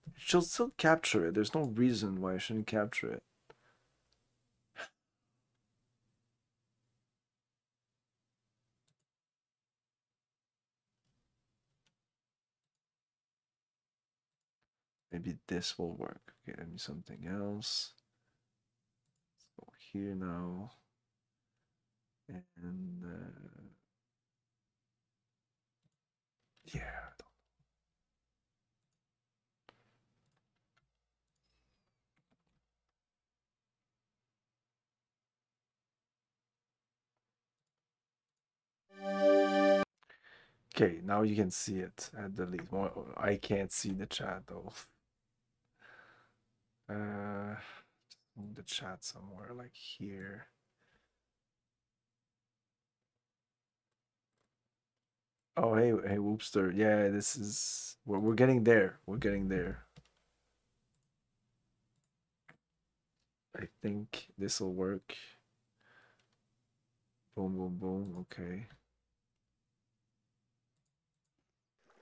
S1: It should still capture it. There's no reason why I shouldn't capture it. Maybe this will work. Okay, let me something else. Let's go here now. And yeah. Okay, now you can see it at the least. I can't see the chat though. Move the chat somewhere like here. Oh, hey, Whoopster. Yeah, this is we're getting there. We're getting there. I think this will work. Boom, boom, boom. Okay.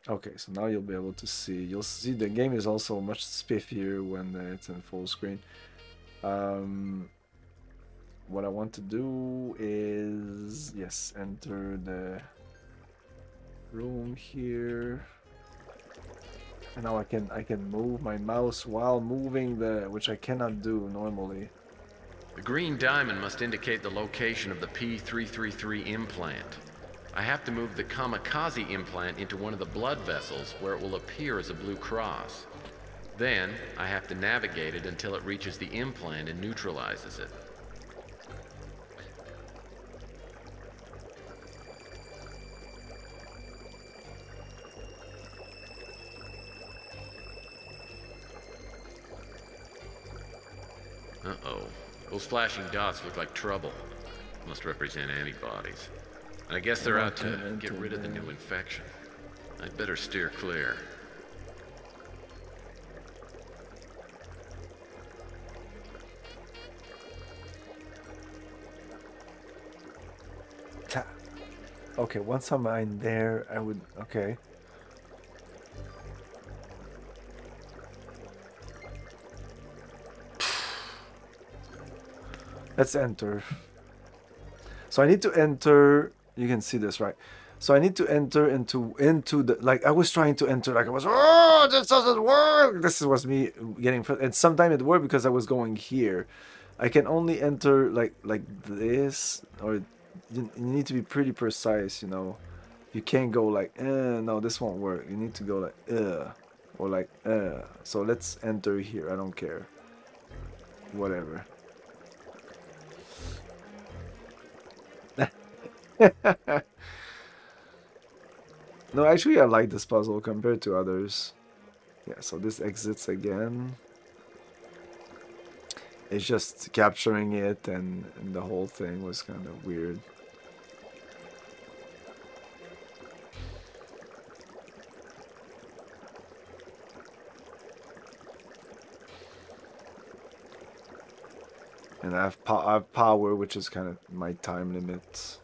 S1: Okay, so now you'll be able to see. You'll see the game is also much spiffier when it's in full screen. What I want to do is, yes, enter the room here. And now I can move my mouse while moving which I cannot do normally.
S2: The green diamond must indicate the location of the P333 implant. I have to move the Kamikaze implant into one of the blood vessels where it will appear as a blue cross. Then, I have to navigate it until it reaches the implant and neutralizes it. Uh-oh. Those flashing dots look like trouble. Must represent antibodies. And I guess they're out to get rid of the new infection. I'd better steer clear.
S1: Okay, once I'm in there, I would... Okay. Let's enter. So I need to enter... You can see this, right? So I need to enter into the... Like, I was trying to enter, like I was... Oh, this doesn't work! This was me getting... And sometimes it worked because I was going here. I can only enter like this, or... You need to be pretty precise, you know. You can't go like, no, this won't work. You need to go like, or like, So let's enter here. I don't care. Whatever. No, actually, I like this puzzle compared to others. Yeah, so this exits again. It's just capturing it, and the whole thing was kind of weird. And I have power, which is kind of my time limit.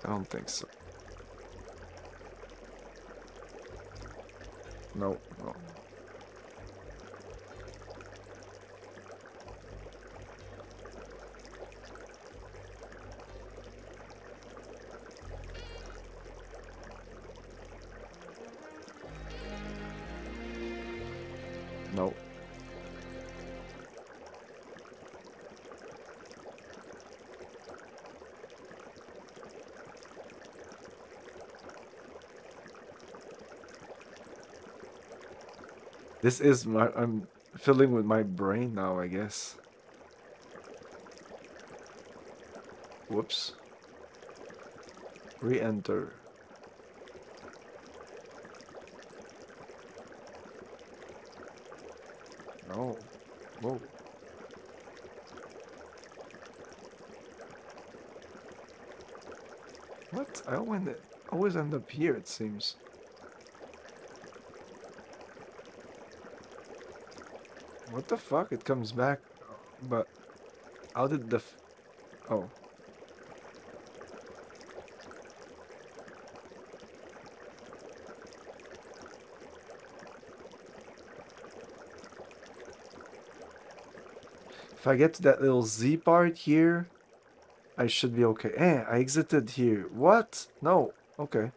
S1: I don't think so. No, no. No. This is I'm filling with my brain now, I guess. Whoops. Re-enter. No. Whoa. What? I always end up here, it seems. What the fuck? It comes back, but how did the oh. If I get to that little Z part here, I should be okay. I exited here. What? No. Okay.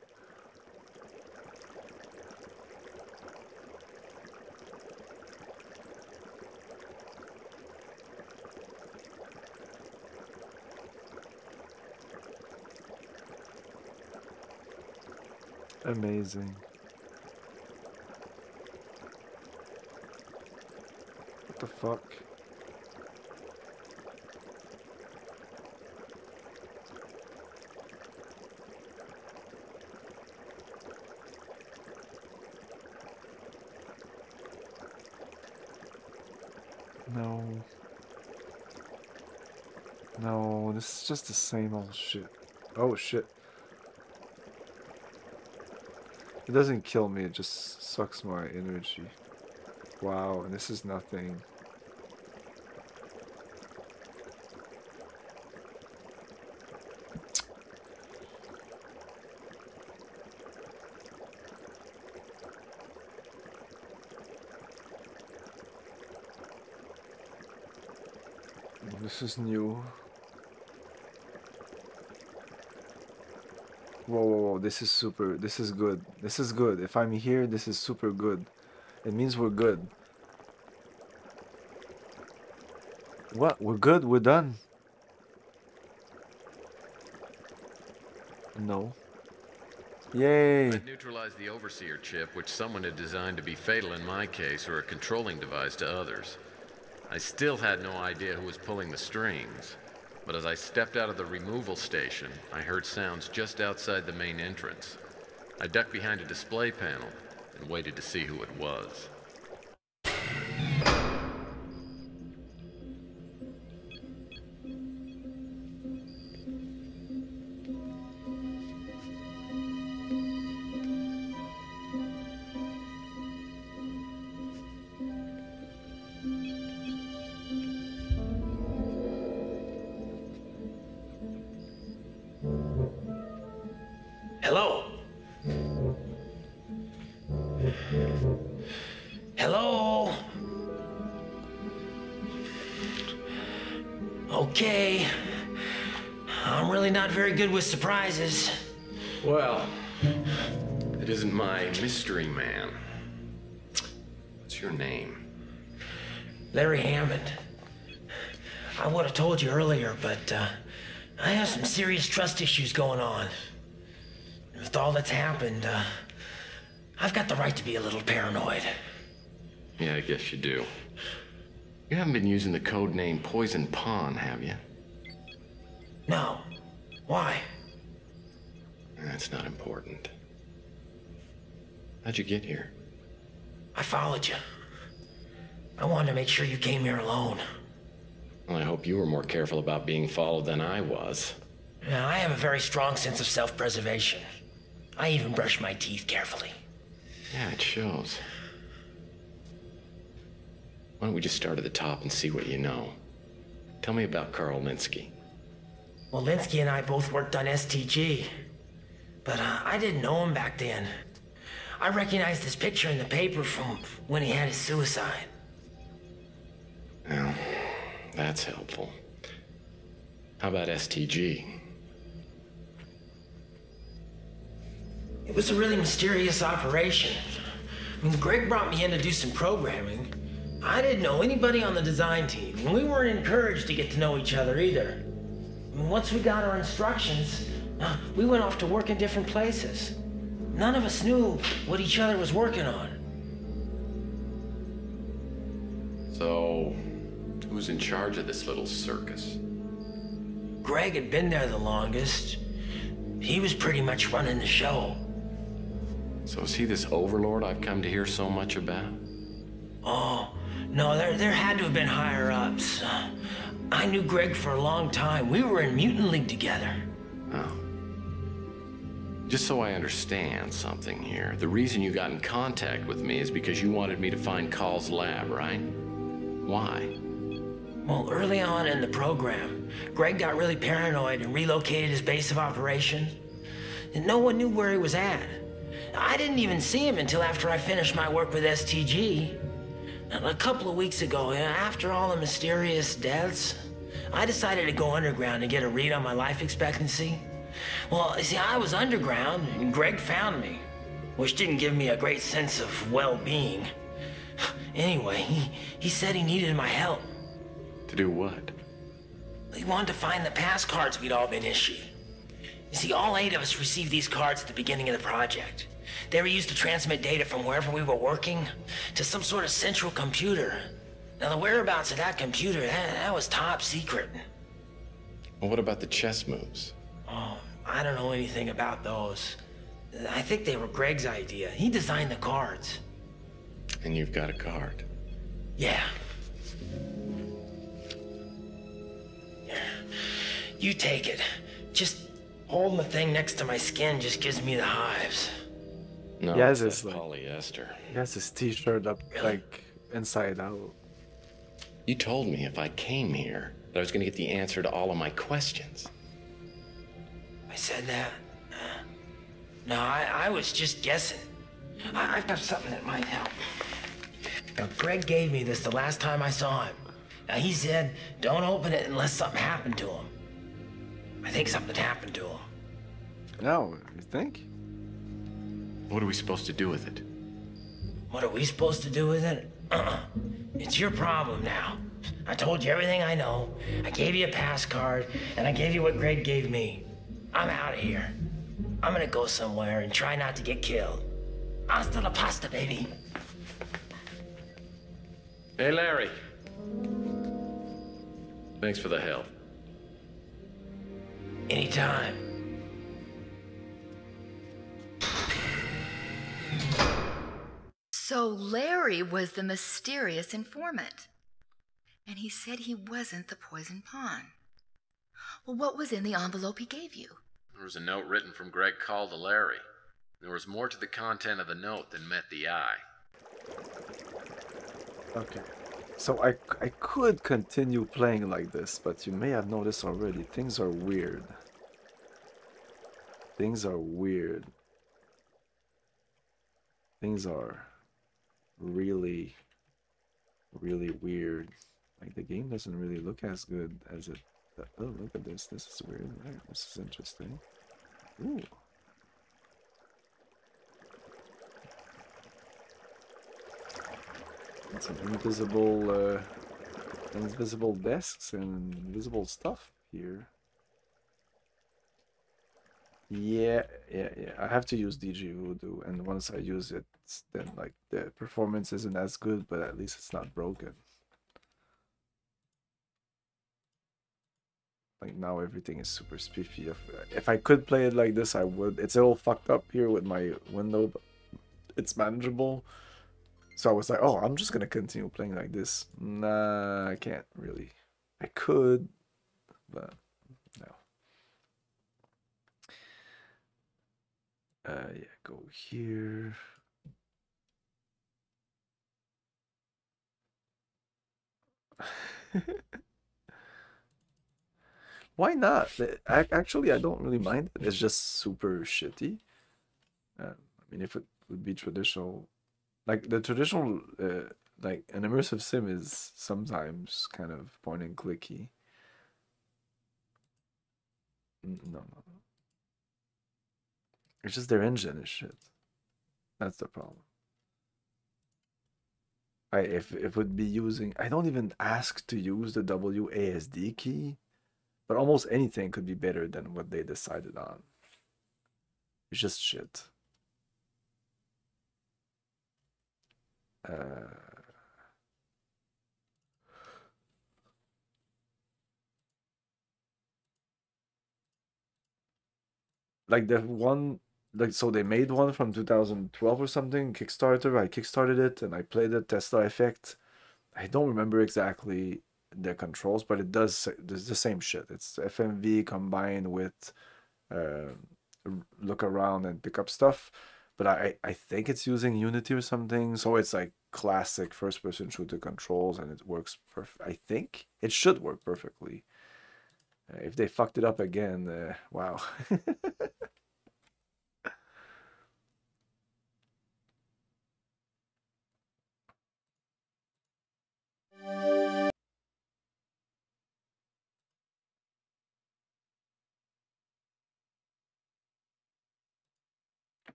S1: Amazing. What the fuck? No. No, this is just the same old shit. Oh shit. It doesn't kill me, it just sucks my energy. Wow, this is nothing. This is new. Whoa, whoa, whoa, this is super, this is good. This is good. If I'm here, this is super good. It means we're good. What? We're good? We're done? No. Yay!
S2: I neutralized the Overseer chip, which someone had designed to be fatal in my case, or a controlling device to others. I still had no idea who was pulling the strings, but as I stepped out of the removal station, I heard sounds just outside the main entrance. I ducked behind a display panel and waited to see who it was.
S8: Hello? Hello? Okay. I'm really not very good with surprises.
S2: Well, it isn't my mystery man. What's your name?
S8: Larry Hammond. I would have told you earlier, but I have some serious trust issues going on. With all that's happened, I've got the right to be a little paranoid.
S2: Yeah, I guess you do. You haven't been using the code name Poison Pawn, have you?
S8: No. Why?
S2: That's not important. How'd you get here?
S8: I followed you. I wanted to make sure you came here alone.
S2: Well, I hope you were more careful about being followed than I was.
S8: Yeah, I have a very strong sense of self-preservation. I even brush my teeth carefully.
S2: Yeah, it shows. Why don't we just start at the top and see what you know? Tell me about Carl Linsky.
S8: Well, Linsky and I both worked on STG. But I didn't know him back then. I recognized his picture in the paper from when he had his suicide.
S2: Well, that's helpful. How about STG?
S8: It was a really mysterious operation. I mean, Greg brought me in to do some programming. I didn't know anybody on the design team, and we weren't encouraged to get to know each other either. I mean, once we got our instructions, we went off to work in different places. None of us knew what each other was working on.
S2: So, who's in charge of this little circus?
S8: Greg had been there the longest. He was pretty much running the show.
S2: So is he this overlord I've come to hear so much about?
S8: Oh, no, there had to have been higher-ups. I knew Greg for a long time. We were in Mutant League together.
S2: Oh. Just so I understand something here, the reason you got in contact with me is because you wanted me to find Carl's lab, right? Why?
S8: Well, early on in the program, Greg got really paranoid and relocated his base of operations. And no one knew where he was at. I didn't even see him until after I finished my work with STG. And a couple of weeks ago, after all the mysterious deaths, I decided to go underground to get a read on my life expectancy. Well, you see, I was underground, and Greg found me, which didn't give me a great sense of well-being. Anyway, he said he needed my help.
S2: To do what?
S8: He wanted to find the pass cards we'd all been issued. You see, all 8 of us received these cards at the beginning of the project. They were used to transmit data from wherever we were working to some sort of central computer. Now, the whereabouts of that computer, that was top secret.
S2: Well, what about the chess moves?
S8: Oh, I don't know anything about those. I think they were Greg's idea. He designed the cards.
S2: And you've got a card?
S8: Yeah. You take it. Just holding the thing next to my skin just gives me the hives.
S4: No,
S1: Yeah,
S4: it's
S1: it's
S4: that
S1: like
S4: polyester.
S1: he has his t-shirt up like inside out.
S4: You told me if I came here that I was going to get the answer to all of my questions.
S8: I said that? No, I was just guessing. I've got something that might help. Now, Greg gave me this the last time I saw him. Now, he said, don't open it unless something happened to him. I think something happened to him.
S1: No, you think?
S4: What are we supposed to do with it?
S8: What are we supposed to do with it? It's your problem now. I told you everything I know. I gave you a pass card, and I gave you what Greg gave me. I'm out of here. I'm gonna go somewhere and try not to get killed. Hasta la pasta, baby.
S4: Hey, Larry. Thanks for the help.
S8: Anytime.
S3: So Larry was the mysterious informant. And he said he wasn't the poison pawn. Well, what was in the envelope he gave you?
S2: There was a note written from Greg Call to Larry. There was more to the content of the note than met the eye.
S1: Okay. So I could continue playing like this, but you may have noticed already, things are weird. Things are weird. Things are really, really weird. Like, the game doesn't really look as good as it... Oh, look at this. This is weird. This is interesting. Ooh. Some invisible desks and invisible stuff here. Yeah. I have to use DG Voodoo, and once I use it, then like the performance isn't as good, but at least it's not broken. Like, now everything is super spiffy. If I could play it like this, I would. It's all fucked up here with my window, but it's manageable. So I was like, oh, I'm just gonna continue playing like this. Nah, I can't really. I could, but no. Yeah, go here. Why not? Actually, I don't really mind it. It's just super shitty. I mean, if it would be traditional, like the traditional, like an immersive sim is sometimes kind of point and clicky. No. It's just their engine is shit. That's the problem. If it would be using, I don't even ask to use the WASD key. But almost anything could be better than what they decided on. It's just shit. Like the one, like, so they made one from 2012 or something, Kickstarter. I kickstarted it and I played it, Tesla Effect. I don't remember exactly the controls, but it's the same shit. It's FMV combined with look around and pick up stuff, but I think it's using Unity or something, so it's like classic first-person shooter controls, and it works perfect. I think it should work perfectly. If they fucked it up again, wow.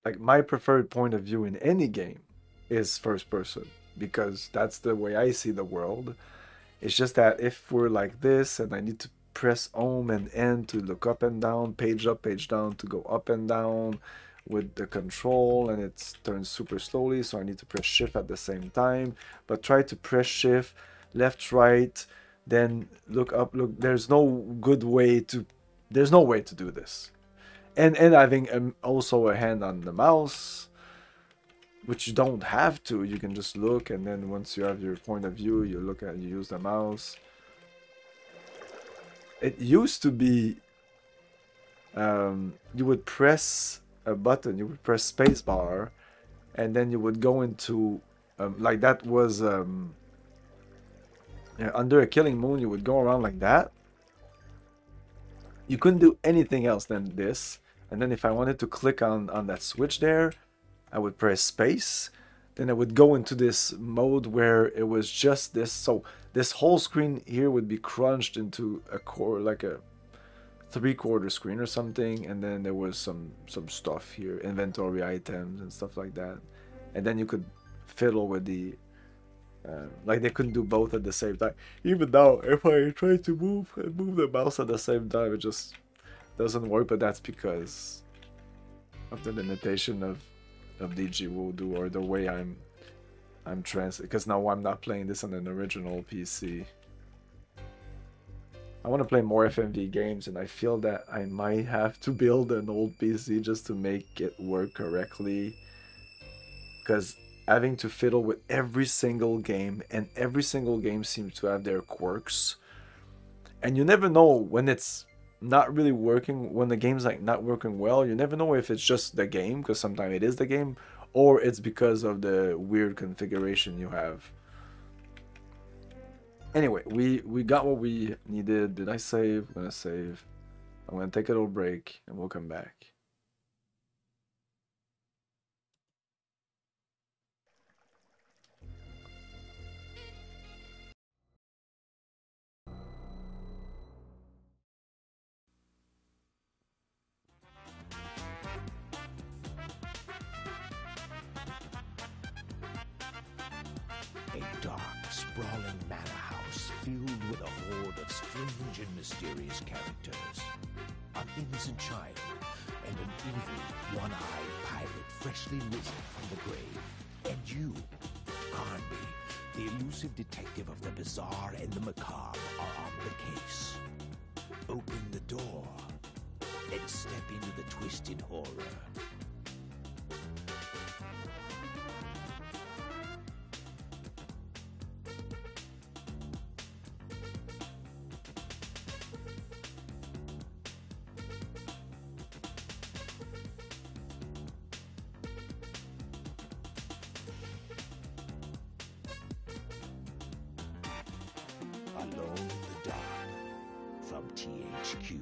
S1: Like, my preferred point of view in any game is first person, because that's the way I see the world. It's just that if we're like this and I need to press home and N to look up and down, page up, page down to go up and down with the control, and it turns super slowly, so I need to press shift at the same time, but try to press shift left, right, then look up, look. There's no way to do this. And having also a hand on the mouse, which you don't have to. You can just look, and then once you have your point of view, you use the mouse. it used to be you would press a button, you would press spacebar, and then you would go into like that was under a killing moon. You would go around like that. You couldn't do anything else than this. And then if I wanted to click on that switch there, I would press space. Then I would go into this mode where it was just this. So this whole screen here would be crunched into a core, like a 3/4 screen or something. And then there was some stuff here, inventory items and stuff like that. And then you could fiddle with the like they couldn't do both at the same time. Even now, if I try to move the mouse at the same time, it just doesn't work. But that's because of the limitation of DG Voodoo, or the way I'm because now I'm not playing this on an original PC. I want to play more FMV games, and I feel that I might have to build an old PC just to make it work correctly, because having to fiddle with every single game, and every single game seems to have their quirks, and you never know when it's not really working, when the game's like not working well. You never know if it's just the game, because sometimes it is the game, or it's because of the weird configuration you have. Anyway, we got what we needed. Did I save? I'm gonna save. I'm gonna take a little break and we'll come back.
S15: A dark, sprawling manor house filled with a horde of strange and mysterious characters. An innocent child and an evil, one-eyed pirate freshly risen from the grave. And you, Carnby, the elusive detective of the bizarre and the macabre, are on the case. Open the door and step into the twisted horror. Alone in the Dark from THQ.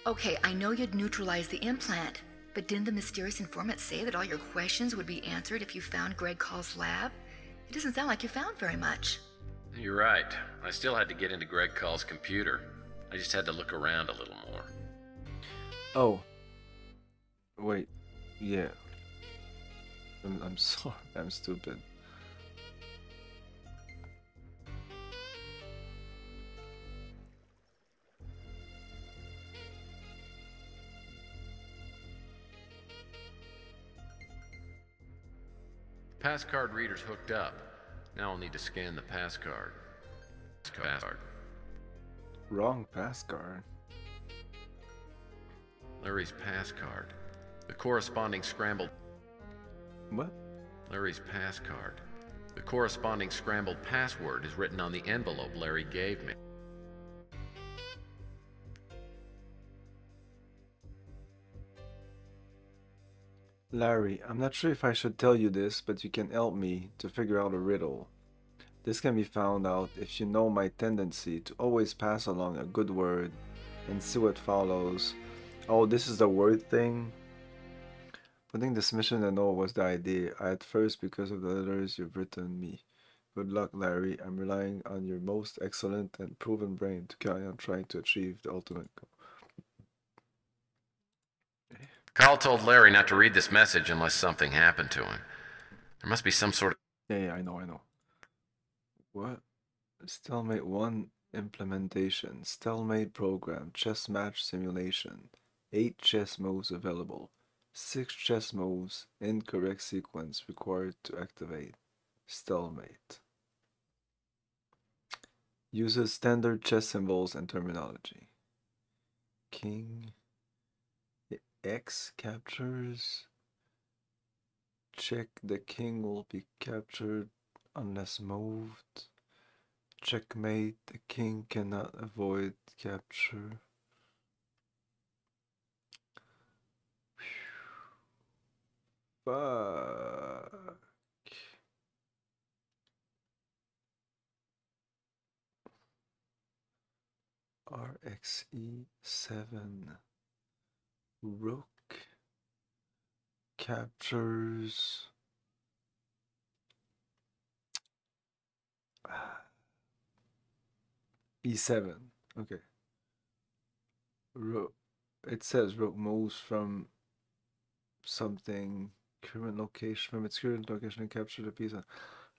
S3: Okay, I know you'd neutralize the implant, but didn't the mysterious informant say that all your questions would be answered if you found Greg Call's lab? It doesn't sound like you found very much.
S2: You're right. I still had to get into Greg Call's computer. I just had to look around a little more.
S1: Oh. Wait. Yeah. I'm sorry. I'm stupid.
S2: Pass card reader's hooked up. Now I'll need to scan the pass card.
S1: Wrong pass card.
S2: Larry's pass card. The corresponding scrambled...
S1: What?
S2: Larry's pass card. The corresponding scrambled password is written on the envelope Larry gave me.
S1: Larry, I'm not sure if I should tell you this, but you can help me to figure out a riddle. This can be found out if you know my tendency to always pass along a good word and see what follows. Oh, this is the word thing? Putting this mission in note was the idea. At first, because of the letters you've written me. Good luck, Larry. I'm relying on your most excellent and proven brain to carry on trying to achieve the ultimate goal.
S2: Carl told Larry not to read this message unless something happened to him. There must be some sort of...
S1: Yeah, I know. What? Stalemate 1 implementation. Stalemate program. Chess match simulation. 8 chess moves available. 6 chess moves. Incorrect sequence required to activate. Stalemate. Uses standard chess symbols and terminology. King... X captures. Check, the king will be captured unless moved. Checkmate, the king cannot avoid capture. Fuck. RxE7. Rook captures E7. Okay. Rook. It says rook moves from something current location from its current location and capture the piece.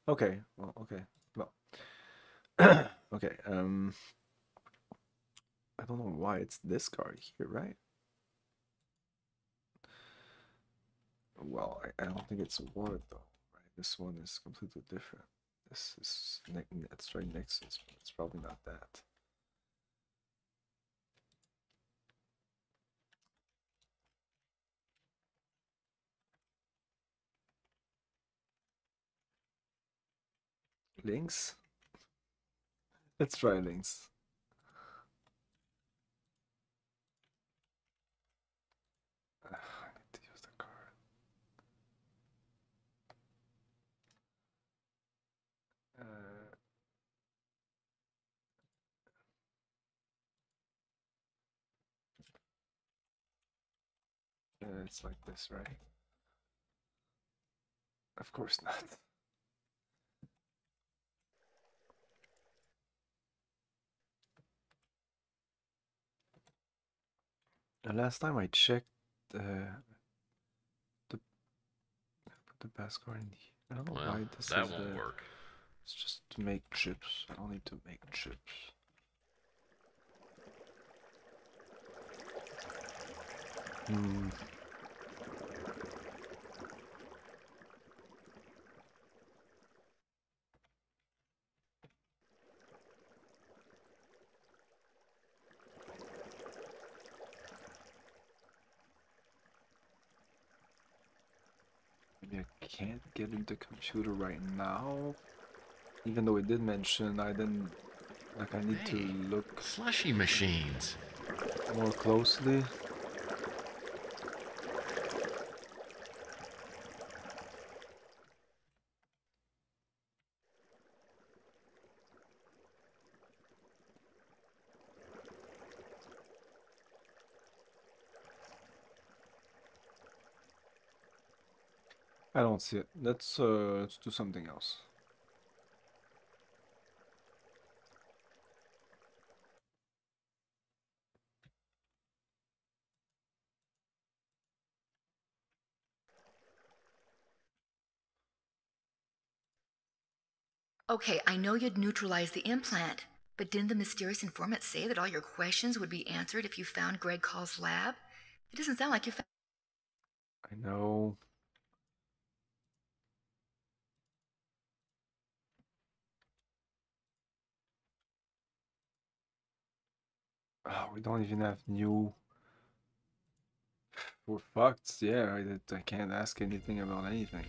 S1: Okay. Well. Okay. Well. Okay. I don't know why it's this card here, right? Well, I don't think it's a word though, right? This one is completely different. This is it's right next to this, but it's probably not that. Links? Let's try links. I need to use the card. It's like this, right? Of course not. The last time I checked, put the passcard in here. I don't know why this
S2: that
S1: is
S2: won't work.
S1: It's just to make chips. I don't need to make chips. Maybe I can't get into the computer right now. Even though it did mention I didn't, like, I need to look
S2: slushy machines
S1: more closely. I don't see it. Let's do something else.
S3: Okay, I know you'd neutralize the implant, but didn't the mysterious informant say that all your questions would be answered if you found Greg Call's lab? It doesn't sound like you found...
S1: I know. Oh, we don't even have new... We're fucked. Yeah, I can't ask anything about anything.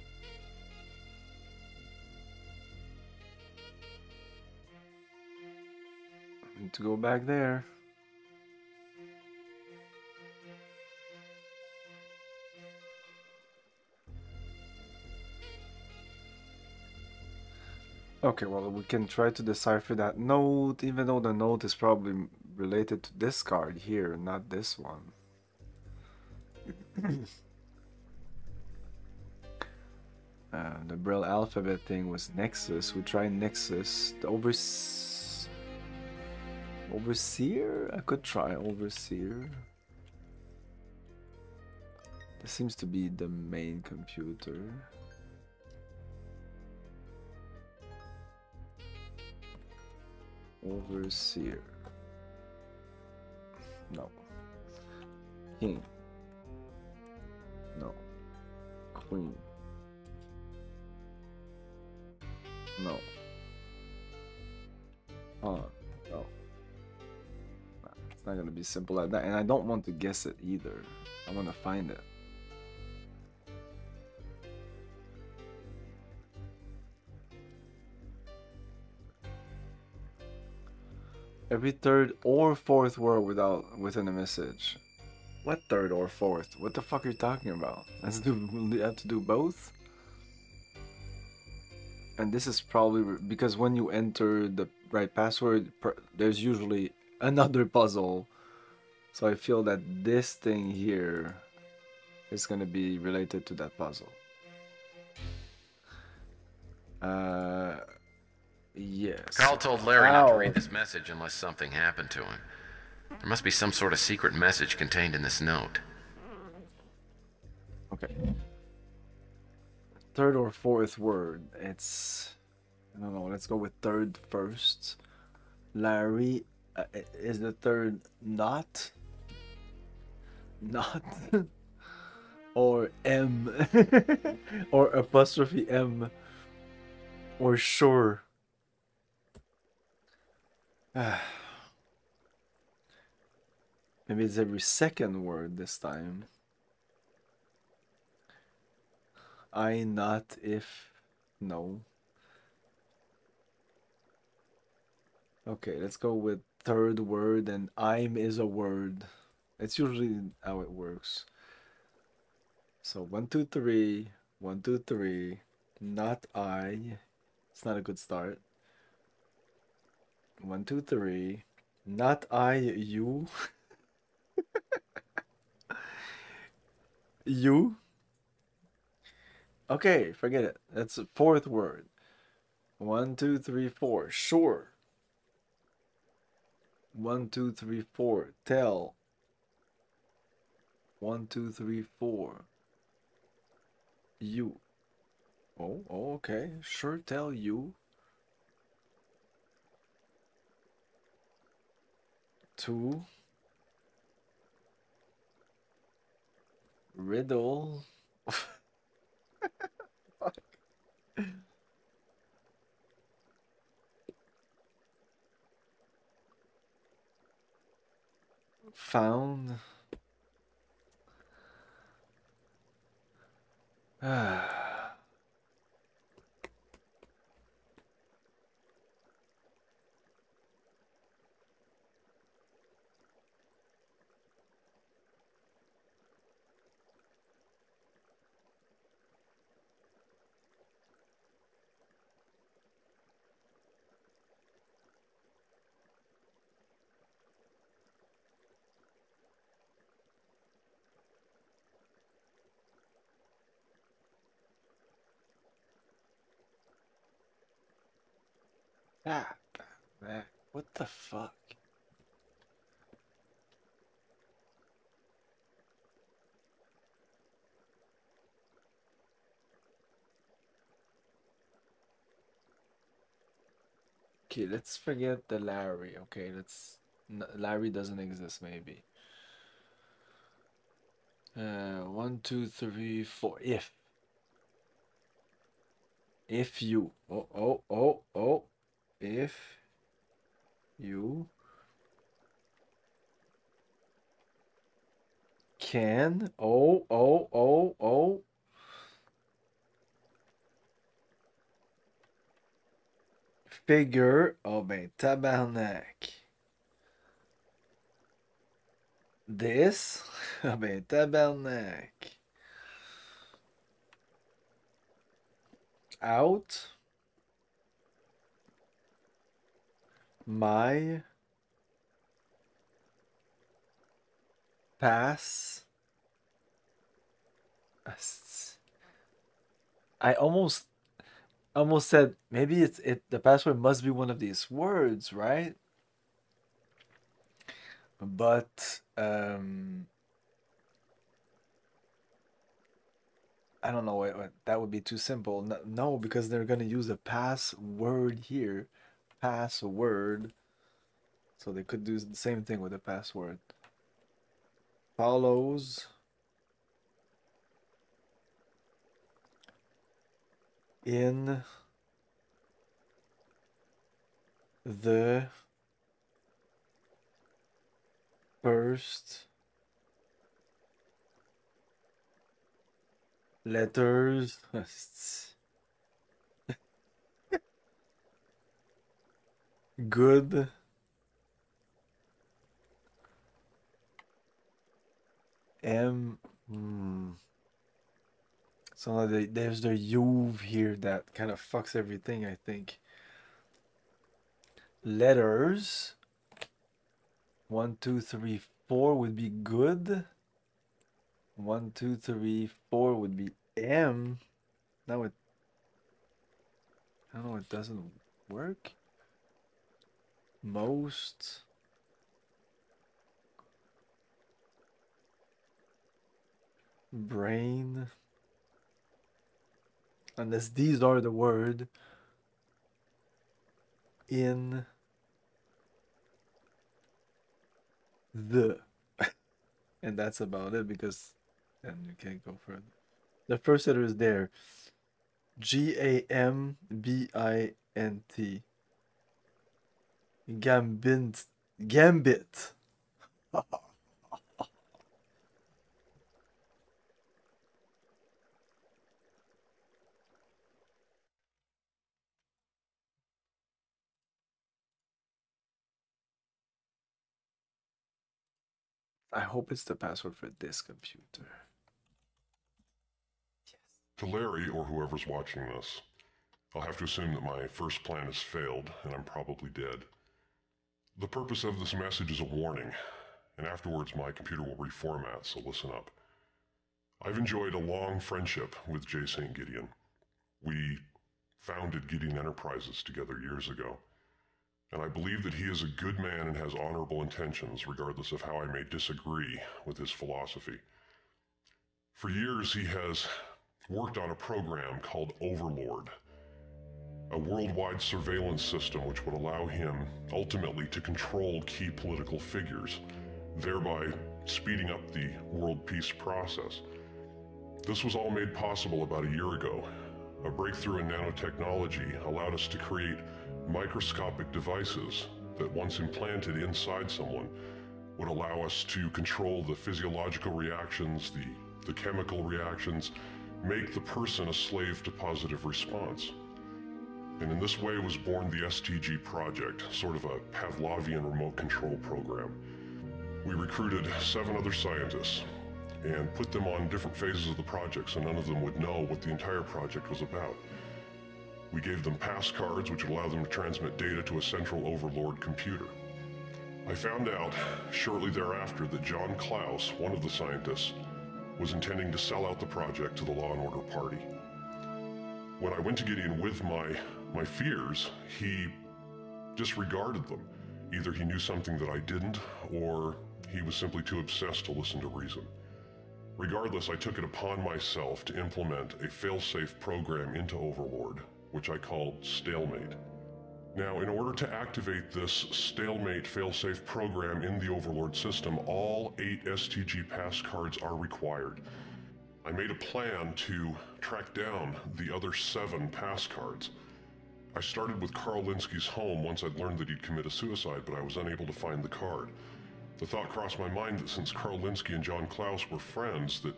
S1: I need to go back there. Okay, well, we can try to decipher that note, even though the note is probably related to this card here, not this one. The Braille alphabet thing was Nexus. We tried Nexus. The Overseer? I could try Overseer. This seems to be the main computer. Overseer. No. King. No. Queen. No. No. It's not gonna be simple like that, and I don't want to guess it either. I want to find it. Every third or fourth word within a message. What third or fourth? What the fuck are you talking about? We have to do both? And this is probably because when you enter the right password, there's usually another puzzle. So I feel that this thing here is going to be related to that puzzle. Yes.
S2: Carl told Larry not to read this message unless something happened to him. There must be some sort of secret message contained in this note.
S1: Okay. Third or fourth word. It's... I don't know. Let's go with third first. Larry... is the third not? Not? Or M? Or apostrophe M? Or sure? Maybe it's every second word this time. I not if no. Okay, let's go with third word, and I'm is a word. It's usually how it works. So 1, 2, 3, 1, 2, 3. Not I. It's not a good start. 1, 2, 3. Not I, you. You. Okay, forget it. That's a fourth word. 1, 2, 3, 4. Sure. 1, 2, 3, 4. Tell. 1, 2, 3, 4. You. Oh, okay. Sure, tell you. 2. Riddle. Fuck. Found. What the fuck? Okay, let's forget the Larry. Okay, Larry doesn't exist, maybe. 1, 2, 3, 4. If you. If you can. Figure. Oh, ben, tabarnak. This. Ah, ben, tabarnak. Out. My. Pass. I almost said maybe the password must be one of these words, right? But I don't know what that would be too simple. No, because they're gonna use a password here, password. So they could do the same thing with a password. Follows in the first letters. Good. So there's the U here that kind of fucks everything, I think. Letters. 1, 2, 3, 4 would be good. 1, 2, 3, 4 would be M. Now I don't know, it doesn't work. Most. Brain. Unless these are the word. In the. And that's about it, because then you can't go further. The first letter is there. Gambit. Gambit. I hope it's the password for this computer.
S14: To Larry, or whoever's watching this, I'll have to assume that my first plan has failed, and I'm probably dead. The purpose of this message is a warning, and afterwards my computer will reformat, so listen up. I've enjoyed a long friendship with J. St. Gideon. We founded Gideon Enterprises together years ago, and I believe that he is a good man and has honorable intentions, regardless of how I may disagree with his philosophy. For years, he has worked on a program called Overlord, a worldwide surveillance system which would allow him ultimately to control key political figures, thereby speeding up the world peace process. This was all made possible about a year ago. A breakthrough in nanotechnology allowed us to create microscopic devices that, once implanted inside someone, would allow us to control the physiological reactions, the chemical reactions, make the person a slave to positive response. And in this way was born the STG project, sort of a Pavlovian remote control program. We recruited 7 other scientists and put them on different phases of the project so none of them would know what the entire project was about. We gave them pass cards which would allow them to transmit data to a central Overlord computer. I found out shortly thereafter that John Klaus, one of the scientists, was intending to sell out the project to the Law and Order Party. When I went to Gideon with my fears, he disregarded them. Either he knew something that I didn't, or he was simply too obsessed to listen to reason. Regardless, I took it upon myself to implement a fail-safe program into Overlord, which I called Stalemate. Now, in order to activate this Stalemate fail-safe program in the Overlord system, all 8 STG pass cards are required. I made a plan to track down the other 7 pass cards. I started with Carl Linsky's home once I'd learned that he'd committed suicide, but I was unable to find the card. The thought crossed my mind that since Carl Linsky and John Klaus were friends, that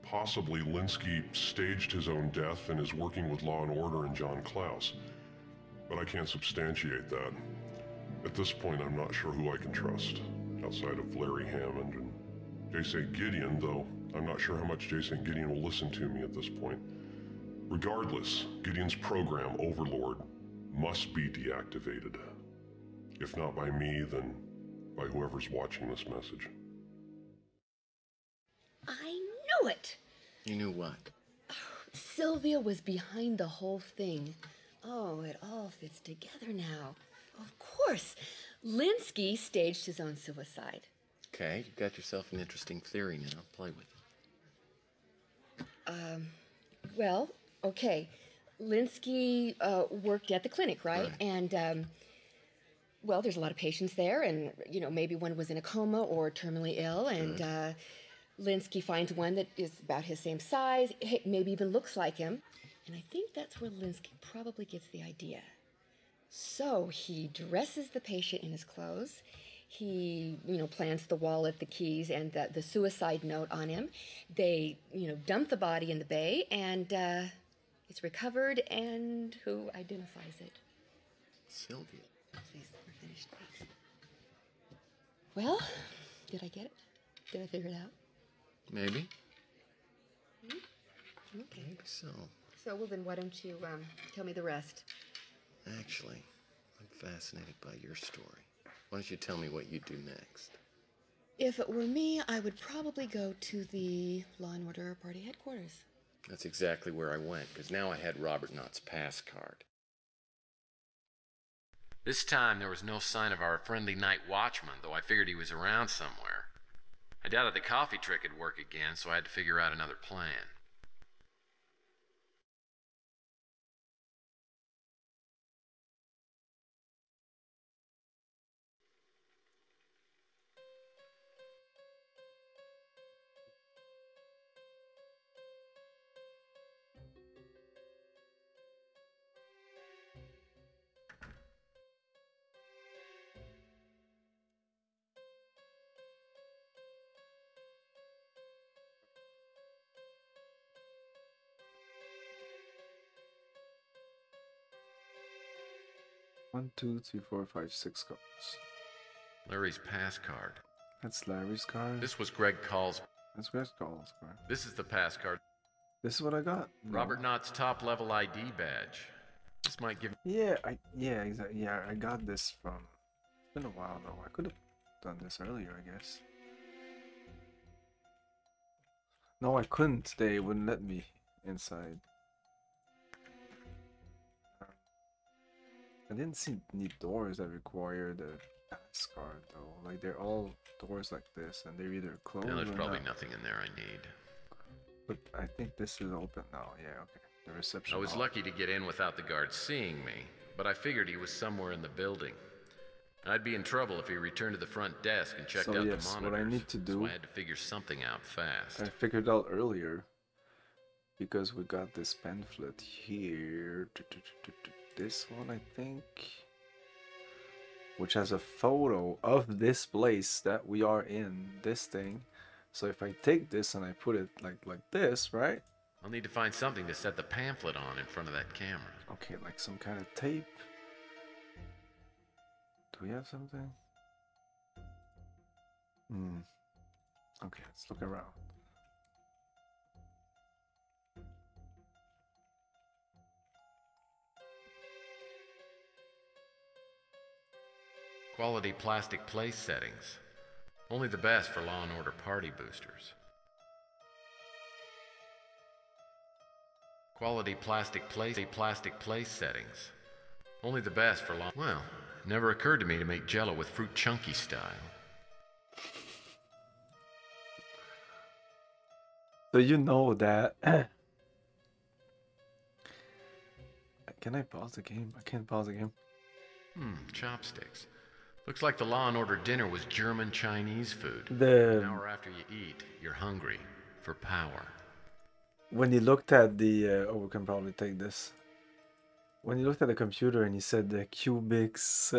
S14: possibly Linsky staged his own death and is working with Law and Order and John Klaus. But I can't substantiate that. At this point, I'm not sure who I can trust, outside of Larry Hammond and J. St. Gideon, though I'm not sure how much J. St. Gideon will listen to me at this point. Regardless, Gideon's program, Overlord, must be deactivated. If not by me, then by whoever's watching this message.
S16: I knew it!
S4: You knew what?
S16: Sylvia was behind the whole thing. Oh, it all fits together now. Of course, Linsky staged his own suicide.
S4: Okay, you got yourself an interesting theory now. Play with it.
S16: Well, okay. Linsky worked at the clinic, right? And, well, there's a lot of patients there, and, you know, maybe one was in a coma or terminally ill, and Linsky finds one that is about his same size, maybe even looks like him. And I think that's where Linsky probably gets the idea. So he dresses the patient in his clothes. He, you know, plants the wallet, the keys, and the suicide note on him. They, you know, dump the body in the bay, and it's recovered, and who identifies it?
S4: Sylvia.
S16: Please, we're finished. Thanks. Well, did I get it? Did I figure it out?
S4: Maybe.
S16: Okay.
S4: Maybe so.
S16: So, well, then why don't you tell me the rest?
S4: Actually, I'm fascinated by your story. Why don't you tell me what you do next?
S16: If it were me, I would probably go to the Law and Order Party headquarters.
S4: That's exactly where I went, because now I had Robert Knott's pass card.
S2: This time there was no sign of our friendly night watchman, though I figured he was around somewhere. I doubted the coffee trick would work again, so I had to figure out another plan.
S1: One, two, three, four, five, 6 cards.
S2: Larry's pass card.
S1: That's Larry's card.
S2: This was Greg Call's.
S1: That's Greg Call's card.
S2: This is the pass card.
S1: This is what I got.
S2: Robert Knott's top level ID badge. This might give.
S1: Yeah, exactly. Yeah, I got this from. It's been a while though. I could have done this earlier, I guess. No, I couldn't. They wouldn't let me inside. I didn't see any doors that require the pass card though. Like they're all doors like this, and they're either closed.
S2: Yeah, there's
S1: or
S2: probably
S1: not.
S2: nothing in there I need.
S1: But I think this is open now. Yeah, okay. The reception.
S2: I was
S1: hall.
S2: lucky to get in without the guard seeing me, but I figured he was somewhere in the building. I'd be in trouble if he returned to the front desk and checked
S1: So
S2: out
S1: yes,
S2: the
S1: what
S2: monitors.
S1: I need to do.
S2: So I had to figure something out fast.
S1: I figured out earlier because we got this pamphlet here. This one, I think, which has a photo of this place that we are in. This thing. So if I take this and I put it like this, right?
S2: I'll need to find something to set the pamphlet on in front of that camera.
S1: Okay, like some kind of tape. Do we have something? Okay, let's look around.
S2: Quality plastic place settings. Only the best for Law and Order party boosters. Quality plastic place settings. Only the best for Law. Well, never occurred to me to make Jell-O with fruit chunky style.
S1: So you know that. Can I pause the game? I can't pause the game.
S2: Chopsticks. Looks like the Law and Order dinner was German Chinese food.
S1: The
S2: An hour after you eat, you're hungry for power.
S1: when you looked at the oh, we can probably take this. When you looked at the computer and you said the Cubics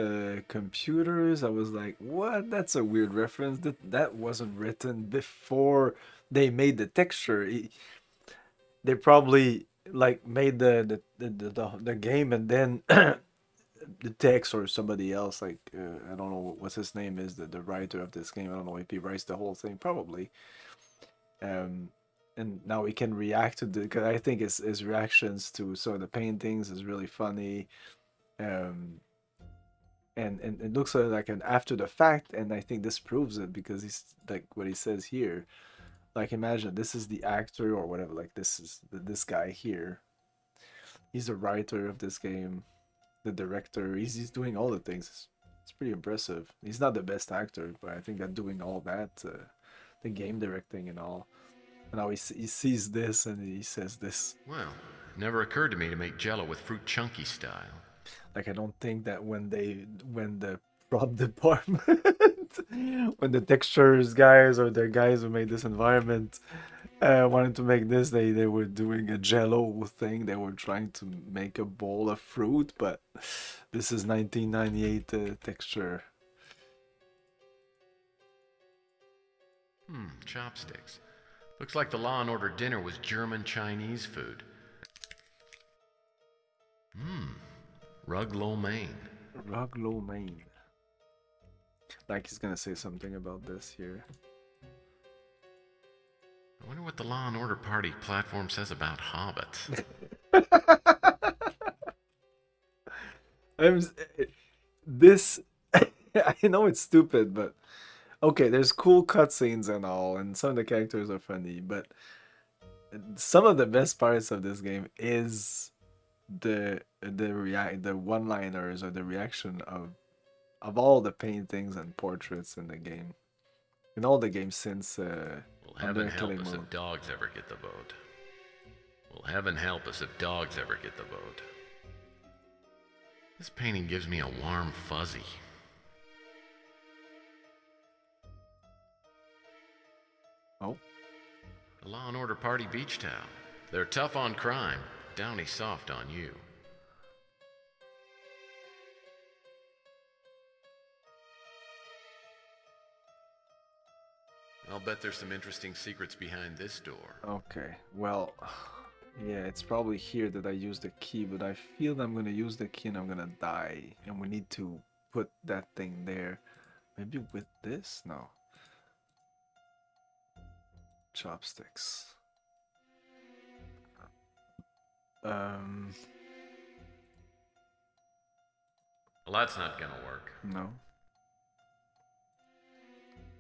S1: computers, I was like, what? That's a weird reference. That wasn't written before they made the texture. They probably like made the game and then the text or somebody else, like I don't know what's his name is, the writer of this game. I don't know if he writes the whole thing, probably. And now we can react to the, because I think his reactions to some of the paintings is really funny. And it looks like an after the fact, and I think this proves it, because he's like what he says here. Like, imagine this is the actor or whatever, like this is this guy here. He's the writer of this game, the director. He's doing all the things. It's pretty impressive. He's not the best actor, but I think that doing all that, the game directing and all. And now he sees this and he says this.
S2: Well, never occurred to me to make Jell-O with fruit chunky style.
S1: Like, I don't think that when the prop department, when the textures guys or the guys who made this environment wanted to make this, they were doing a Jell-O thing. They were trying to make a bowl of fruit, but this is 1998 texture.
S2: Chopsticks. Looks like the Law and Order dinner was German Chinese food. Rug lo mein.
S1: Rug lo mein. Like he's gonna say something about this here.
S2: I wonder what the Law and Order Party platform says about hobbits.
S1: I know it's stupid, but okay, there's cool cutscenes and all, and some of the characters are funny, but some of the best parts of this game is the one-liners or the reaction of all the paintings and portraits in the game. In all the games since
S2: Will heaven help
S1: killing
S2: us
S1: mode.
S2: if dogs ever get the vote. Will heaven help us if dogs ever get the vote. This painting gives me a warm fuzzy.
S1: Oh.
S2: The Law and Order Party beach towel. They're tough on crime, downy soft on you. I'll bet there's some interesting secrets behind this door.
S1: Okay, well, yeah, it's probably here that I use the key, but I feel that I'm gonna use the key and I'm gonna die, and we need to put that thing there. Maybe with this? No. Chopsticks.
S2: Well, that's not gonna work.
S1: No.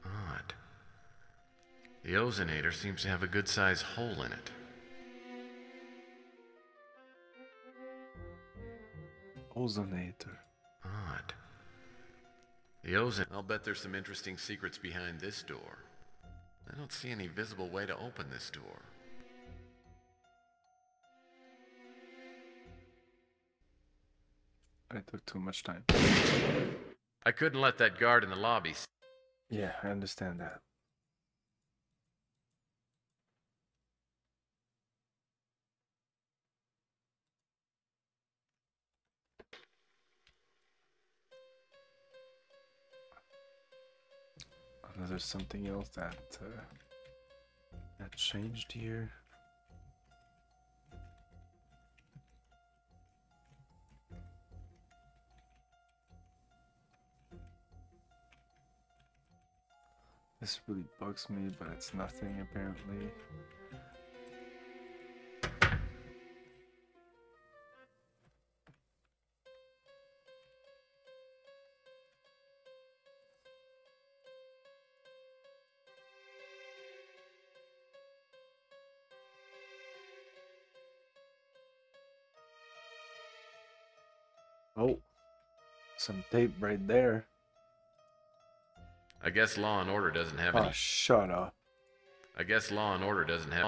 S2: Odd. The ozonator seems to have a good-sized hole in it.
S1: Ozonator.
S2: Odd. I'll bet there's some interesting secrets behind this door. I don't see any visible way to open this door.
S1: I took too much time.
S2: I couldn't let that guard in the lobby.
S1: Yeah, I understand that. There's something else that changed here. This really bugs me, but it's nothing apparently. Oh, some tape right there.
S2: I guess Law and Order doesn't have
S1: Oh,
S2: any.
S1: shut up.
S2: I guess Law and Order doesn't have.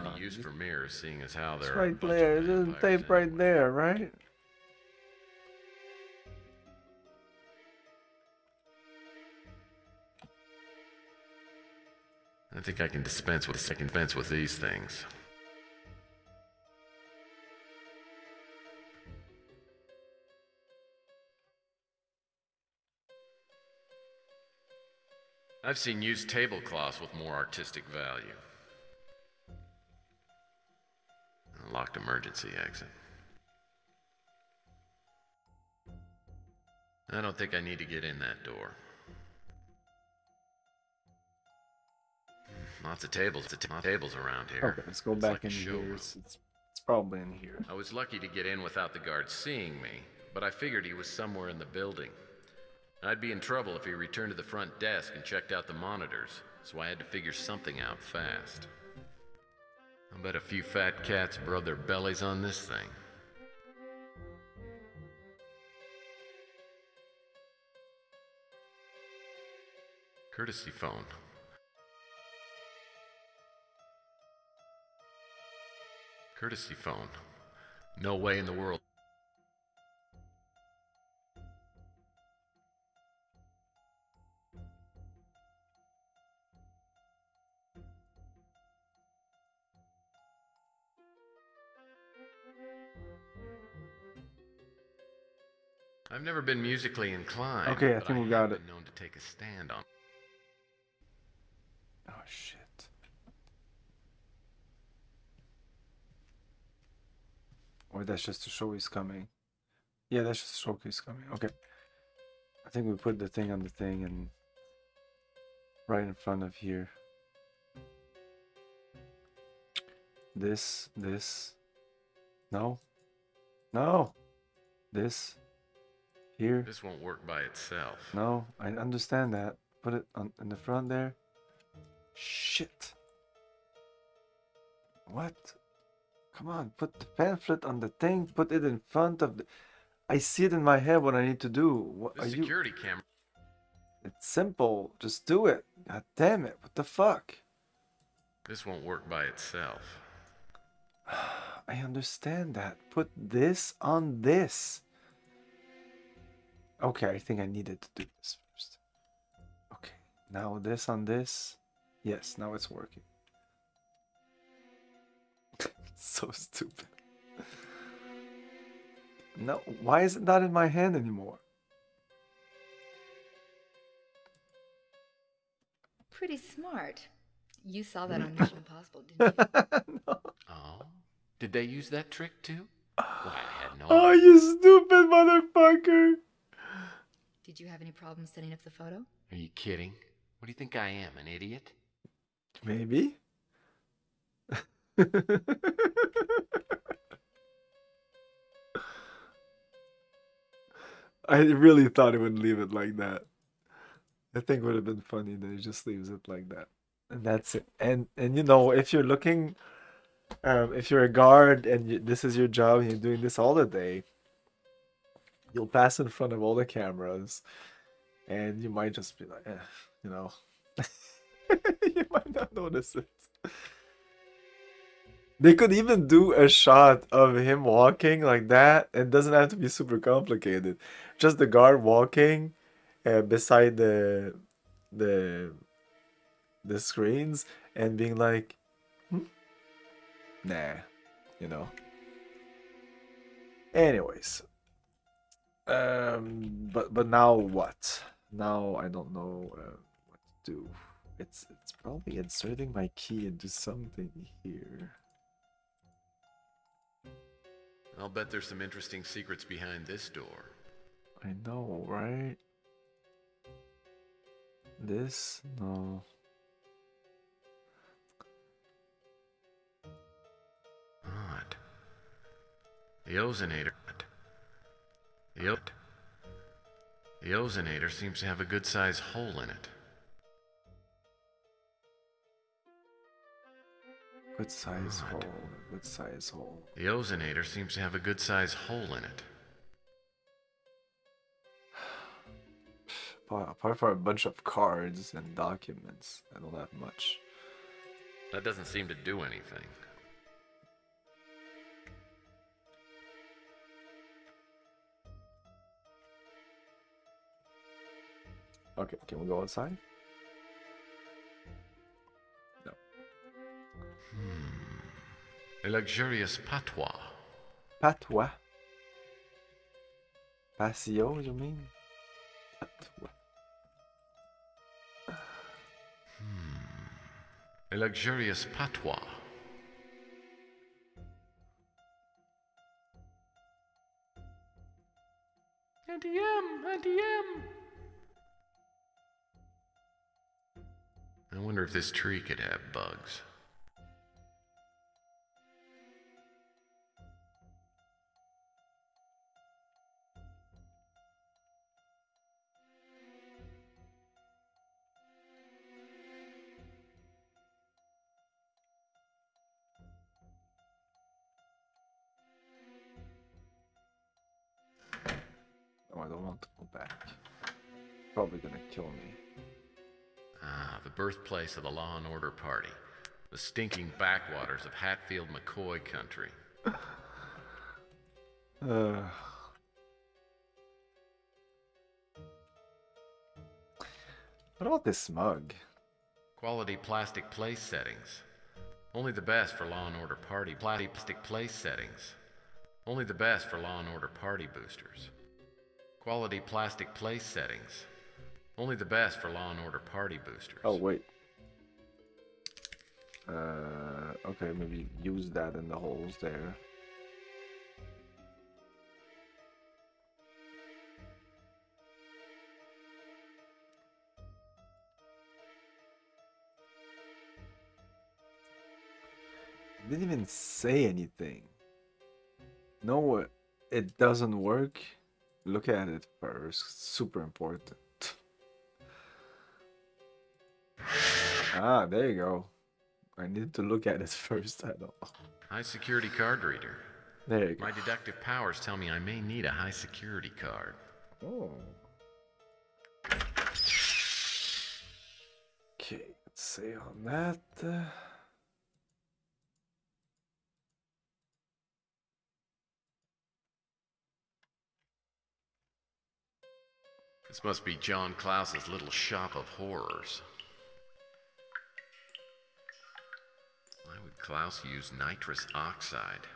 S2: Any use for mirrors, seeing as how
S1: It's
S2: they're
S1: right there. There's a tape right there, right?
S2: I think I can dispense with these things. I've seen used tablecloths with more artistic value. A locked emergency exit. I don't think I need to get in that door. Lots of tables around here.
S1: Okay, let's go back in here. It's probably in here.
S2: I was lucky to get in without the guard seeing me, but I figured he was somewhere in the building. I'd be in trouble if he returned to the front desk and checked out the monitors, so I had to figure something out fast. I'll bet a few fat cats rub their bellies on this thing. Courtesy phone. Courtesy phone. No way in the world. I've never been musically inclined.
S1: Okay, I think we got it.
S2: Been known to take a stand on.
S1: Oh shit. Or that's just to show he's coming. Yeah, that's just to show he's coming. Okay. I think we put the thing on the thing and right in front of here. This. No. No. This. Here.
S2: This won't work by itself.
S1: No, I understand that. Put it on in the front there. Shit. What? Come on, put the pamphlet on the thing. Put it in front of the... I see it in my head what I need to do. What
S2: The
S1: are you...
S2: security camera.
S1: It's simple. Just do it. God damn it. What the fuck?
S2: This won't work by itself.
S1: I understand that. Put this on this. Okay, I think I needed to do this first. Okay, now this on this. Yes, now it's working. So stupid. No, why is it not in my hand anymore?
S3: Pretty smart. You saw that on Mission Impossible, didn't you?
S1: No.
S4: Oh? Did they use that trick too? Why, I had no
S1: Oh, you stupid motherfucker.
S3: Did you have any problems setting up the photo?
S4: Are you kidding? What do you think I am, an idiot?
S1: Maybe. I really thought he would leave it like that. I think it would have been funny that he just leaves it like that. And that's it. And you know, if you're looking, if you're a guard and this is your job and you're doing this all the day, you'll pass in front of all the cameras and you might just be like, you know, you might not notice it. They could even do a shot of him walking like that. It doesn't have to be super complicated. Just the guard walking beside the screens and being like, nah, you know. Anyways, but now what? Now I don't know what to do. It's probably inserting my key into something here.
S2: I'll bet there's some interesting secrets behind this door.
S1: I know, right? This? No.
S2: Odd. The ozonator. The ozonator seems to have a good-sized hole in it.
S1: Good size hole. Good size hole.
S2: The ozonator seems to have a good-sized hole in it.
S1: apart from a bunch of cards and documents, I don't have much.
S2: That doesn't seem to do anything.
S1: Okay, can we go outside? No.
S2: A luxurious patois.
S1: Patois? Patio, you mean? Patois.
S2: A luxurious patois.
S5: NTM.
S2: I wonder if this tree could have bugs.
S1: Oh, I don't want to go back. Probably gonna kill me.
S2: Ah, the birthplace of the Law and Order Party. The stinking backwaters of Hatfield McCoy country.
S1: What about this mug?
S2: Quality plastic place settings. Only the best for Law and Order Party. Plastic place settings. Only the best for Law and Order Party boosters. Quality plastic place settings. Only the best for Law and Order Party boosters.
S1: Oh, wait. Okay, maybe use that in the holes there. Didn't even say anything. No, it doesn't work. Look at it first. Super important. Ah, there you go. I need to look at it first. I don't know.
S2: High security card reader.
S1: There you go.
S2: My deductive powers tell me I may need a high security card.
S1: Oh. Okay, let's see on that.
S2: This must be John Klaus's little shop of horrors. Why would Klaus use nitrous oxide?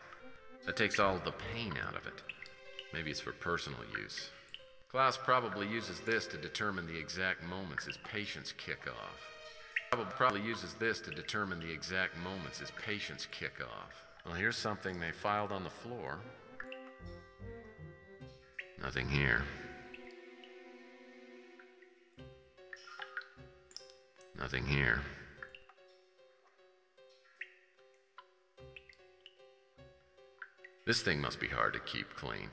S2: That takes all of the pain out of it. Maybe it's for personal use. Klaus probably uses this to determine the exact moments his patients kick off. Probably uses this to determine the exact moments his patients kick off. Well, here's something they filed on the floor. Nothing here. Nothing here. This thing must be hard to keep clean.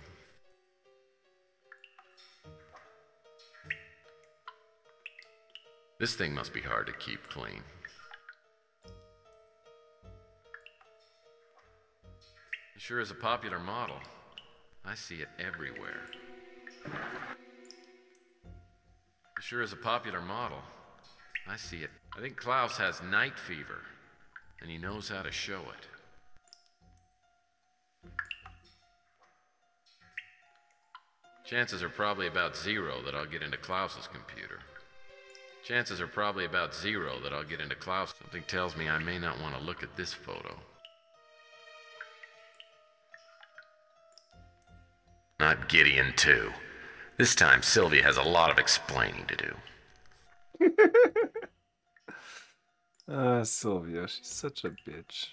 S2: This thing must be hard to keep clean. It sure is a popular model. I see it everywhere. It sure is a popular model. I see it. I think Klaus has night fever, and he knows how to show it. Chances are probably about 0 that I'll get into Klaus's computer. Chances are probably about 0 that I'll get into Klaus. Something tells me I may not want to look at this photo. Not Gideon, too. This time, Sylvia has a lot of explaining to do.
S1: Sylvia, she's such a bitch.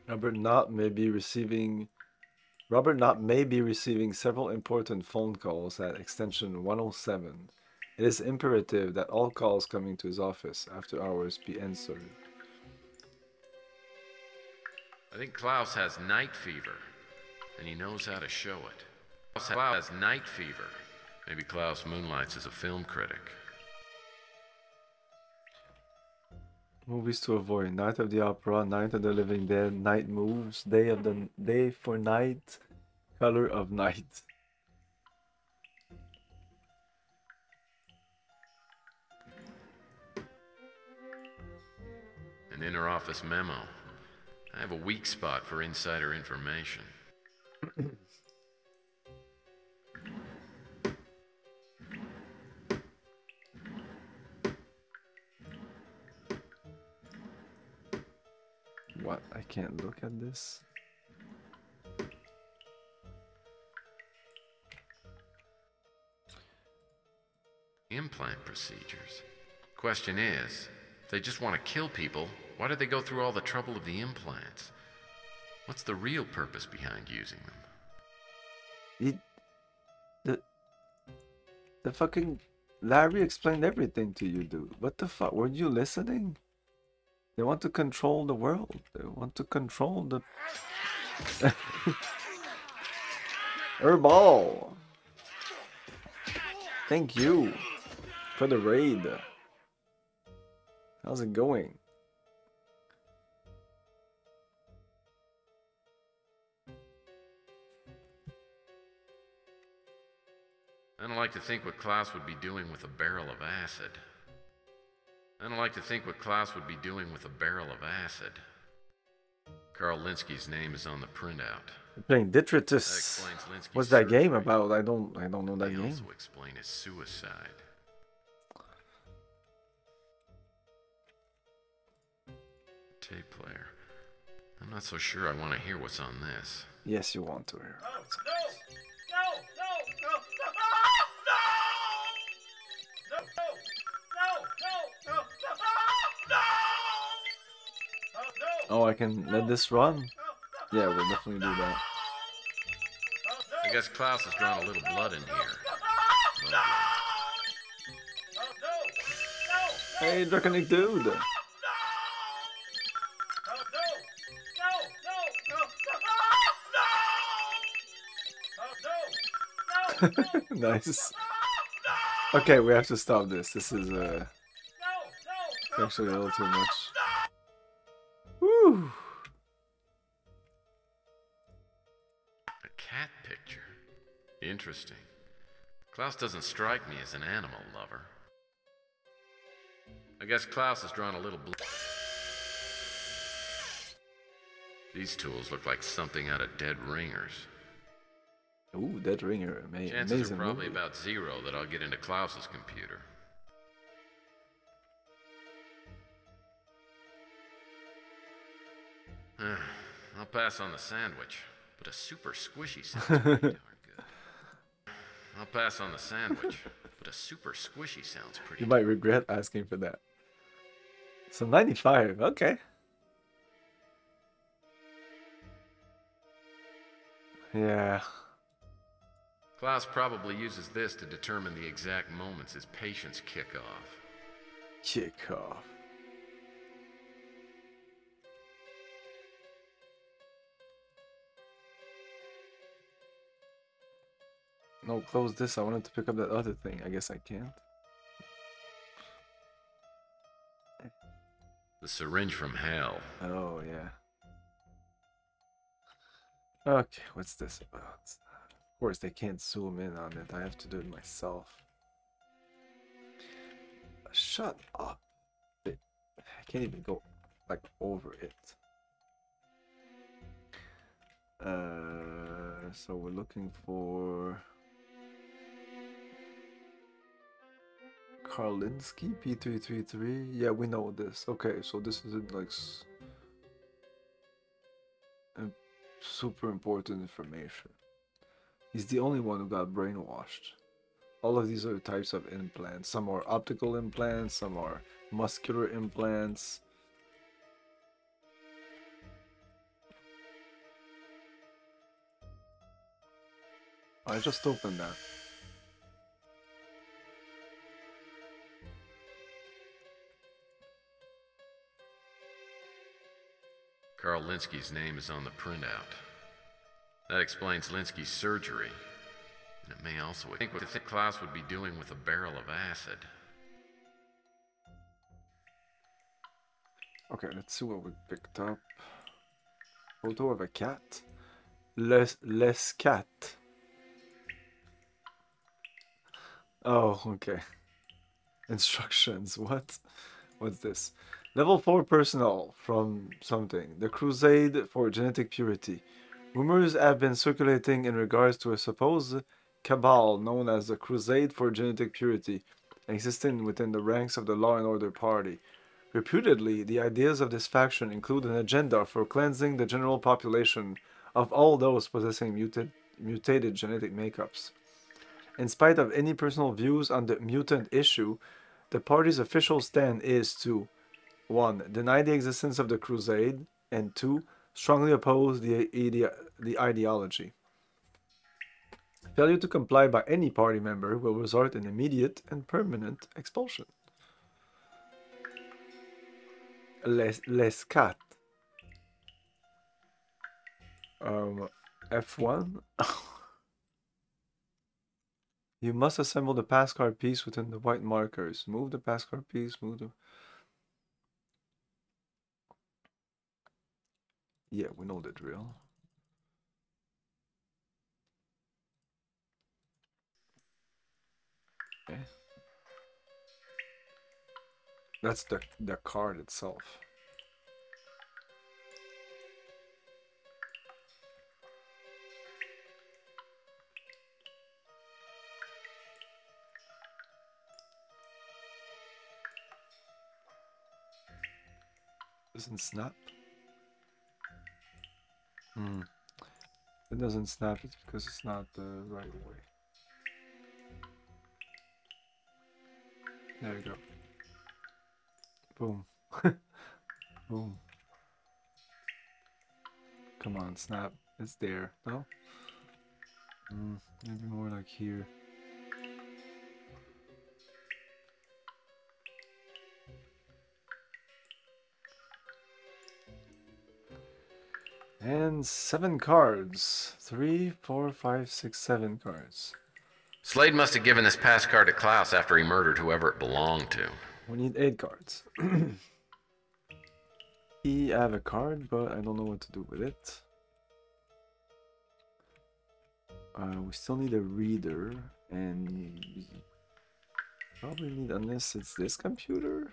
S1: Robert Knott may be receiving several important phone calls at extension 107. It is imperative that all calls coming to his office after hours be answered.
S2: I think Klaus has night fever, and he knows how to show it. Klaus has night fever. Maybe Klaus moonlights as a film critic.
S1: Movies to avoid: Night of the Opera, Night of the Living Dead, Night Moves, Day for Night, Color of Night.
S2: An inter-office memo. I have a weak spot for insider information.
S1: What? I can't look at this.
S2: Implant procedures. Question is, if they just want to kill people, why do they go through all the trouble of the implants? What's the real purpose behind using them?
S1: The fucking Larry explained everything to you, dude. What the fuck? Weren't you listening? They want to control the world. They want to control the Herbal. Thank you for the raid. How's it going?
S2: I don't like to think what Klaus would be doing with a barrel of acid. I don't like to think what Klaus would be doing with a barrel of acid. Carl Linsky's name is on the printout.
S1: You're playing Detritus. What's that game about? I don't know that game.
S2: Also explain his suicide. Tape player. I'm not so sure I want to hear what's on this.
S1: Yes, you want to hear. Oh, I can let this run? Yeah, we'll definitely do that.
S2: I guess Klaus has drawn a little blood in here.
S1: Hey, Draconic dude! Nice. Okay, we have to stop this. This is actually a little too much. Woo!
S2: A cat picture. Interesting. Klaus doesn't strike me as an animal lover. I guess Klaus has drawn a little blood. These tools look like something out of Dead Ringers.
S1: Ooh, Dead Ringer.
S2: Chances
S1: Amazing
S2: are probably
S1: movie.
S2: about zero that I'll get into Klaus's computer. I'll pass on the sandwich, but a super squishy sounds pretty darn good. I'll pass on the sandwich, but a super squishy sounds pretty.
S1: You might regret asking for that. So 95, okay. Yeah.
S2: Klaus probably uses this to determine the exact moments his patients kick off.
S1: Kick off. No, close this. I wanted to pick up that other thing. I guess I can't.
S2: The syringe from hell.
S1: Oh, yeah. Okay, what's this about? Of course, they can't zoom in on it. I have to do it myself. Shut up. I can't even go, like, over it. So we're looking for... Karlinsky, P333. Yeah, we know this. Okay, so this isn't like super important information. He's the only one who got brainwashed. All of these are types of implants. Some are optical implants, some are muscular implants. I just opened that.
S2: Carl Linsky's name is on the printout. That explains Linsky's surgery. And it may also explain what Klaus would be doing with a barrel of acid.
S1: Okay, let's see what we picked up. Photo of a cat. Less cat. Oh, okay. Instructions. What? What's this? Level 4 personnel from something. The Crusade for Genetic Purity. Rumors have been circulating in regards to a supposed cabal known as the Crusade for Genetic Purity, existing within the ranks of the Law and Order Party. Reputedly, the ideas of this faction include an agenda for cleansing the general population of all those possessing mutated genetic makeups. In spite of any personal views on the mutant issue, the party's official stand is to 1. Deny the existence of the Crusade, and 2. Strongly oppose the ideology. Failure to comply by any party member will result in immediate and permanent expulsion. Les Cat. F1. You must assemble the pass card piece within the white markers. Move the pass card piece, move the... Yeah, we know the drill. Okay. That's the card itself. Doesn't snap? It doesn't snap, it's because it's not the right way. There you go. Boom. Boom. Come on, snap. It's there. No? Maybe more like here. And 7 cards. 3, 4, 5, 6, 7 cards.
S2: Slade must have given this pass card to Klaus after he murdered whoever it belonged to.
S1: We need 8 cards. I have a card, but I don't know what to do with it. We still need a reader, and we probably need, unless it's this computer.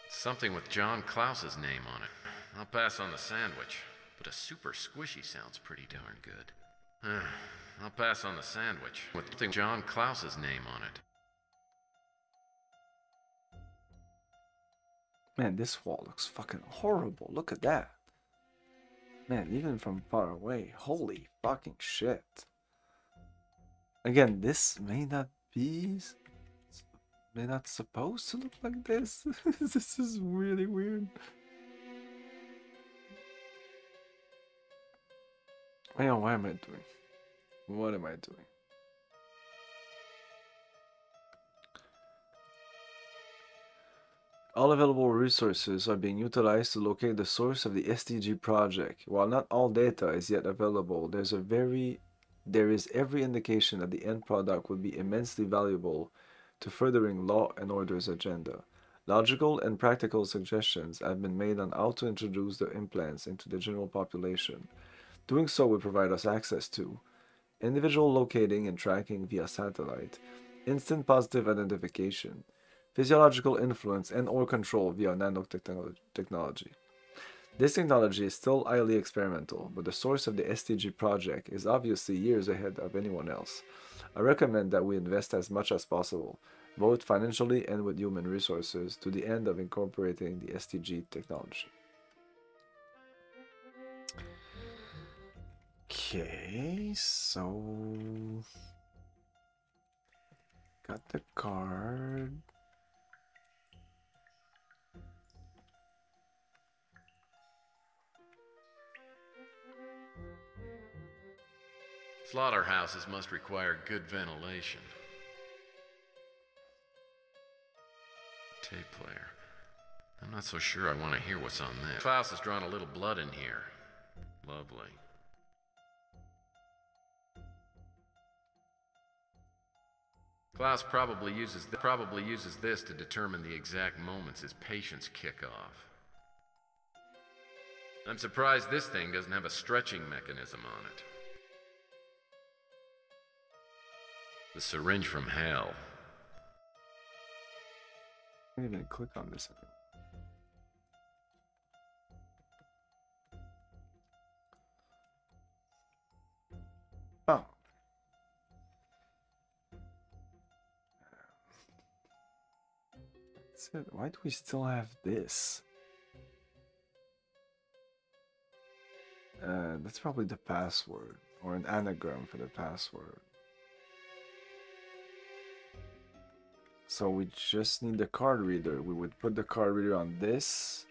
S2: Something with John Klaus's name on it. I'll pass on the sandwich, but a super squishy sounds pretty darn good. I'll pass on the sandwich with John Klaus's name on it.
S1: Man, this wall looks fucking horrible. Look at that. Man, even from far away. Holy fucking shit. Again, this may not supposed to look like this. This is really weird. Man, what am I doing? What am I doing? All available resources are being utilized to locate the source of the STG project. While not all data is yet available, there is every indication that the end product would be immensely valuable to furthering Law and Order's agenda. Logical and practical suggestions have been made on how to introduce the implants into the general population. Doing so would provide us access to individual locating and tracking via satellite, instant positive identification, physiological influence and/or control via nanotechnology. This technology is still highly experimental, but the source of the STG project is obviously years ahead of anyone else. I recommend that we invest as much as possible, both financially and with human resources, to the end of incorporating the STG technology. Okay, so... got the card.
S2: Slaughterhouses must require good ventilation. tape player. I'm not so sure I want to hear what's on this. Klaus has drawn a little blood in here. Lovely. Klaus probably uses this to determine the exact moments his patients kick off. I'm surprised this thing doesn't have a stretching mechanism on it. The syringe from hell.
S1: I can't even click on this. Oh. That's it. Why do we still have this? That's probably the password, or an anagram for the password. So we just need the card reader. We would put the card reader on this,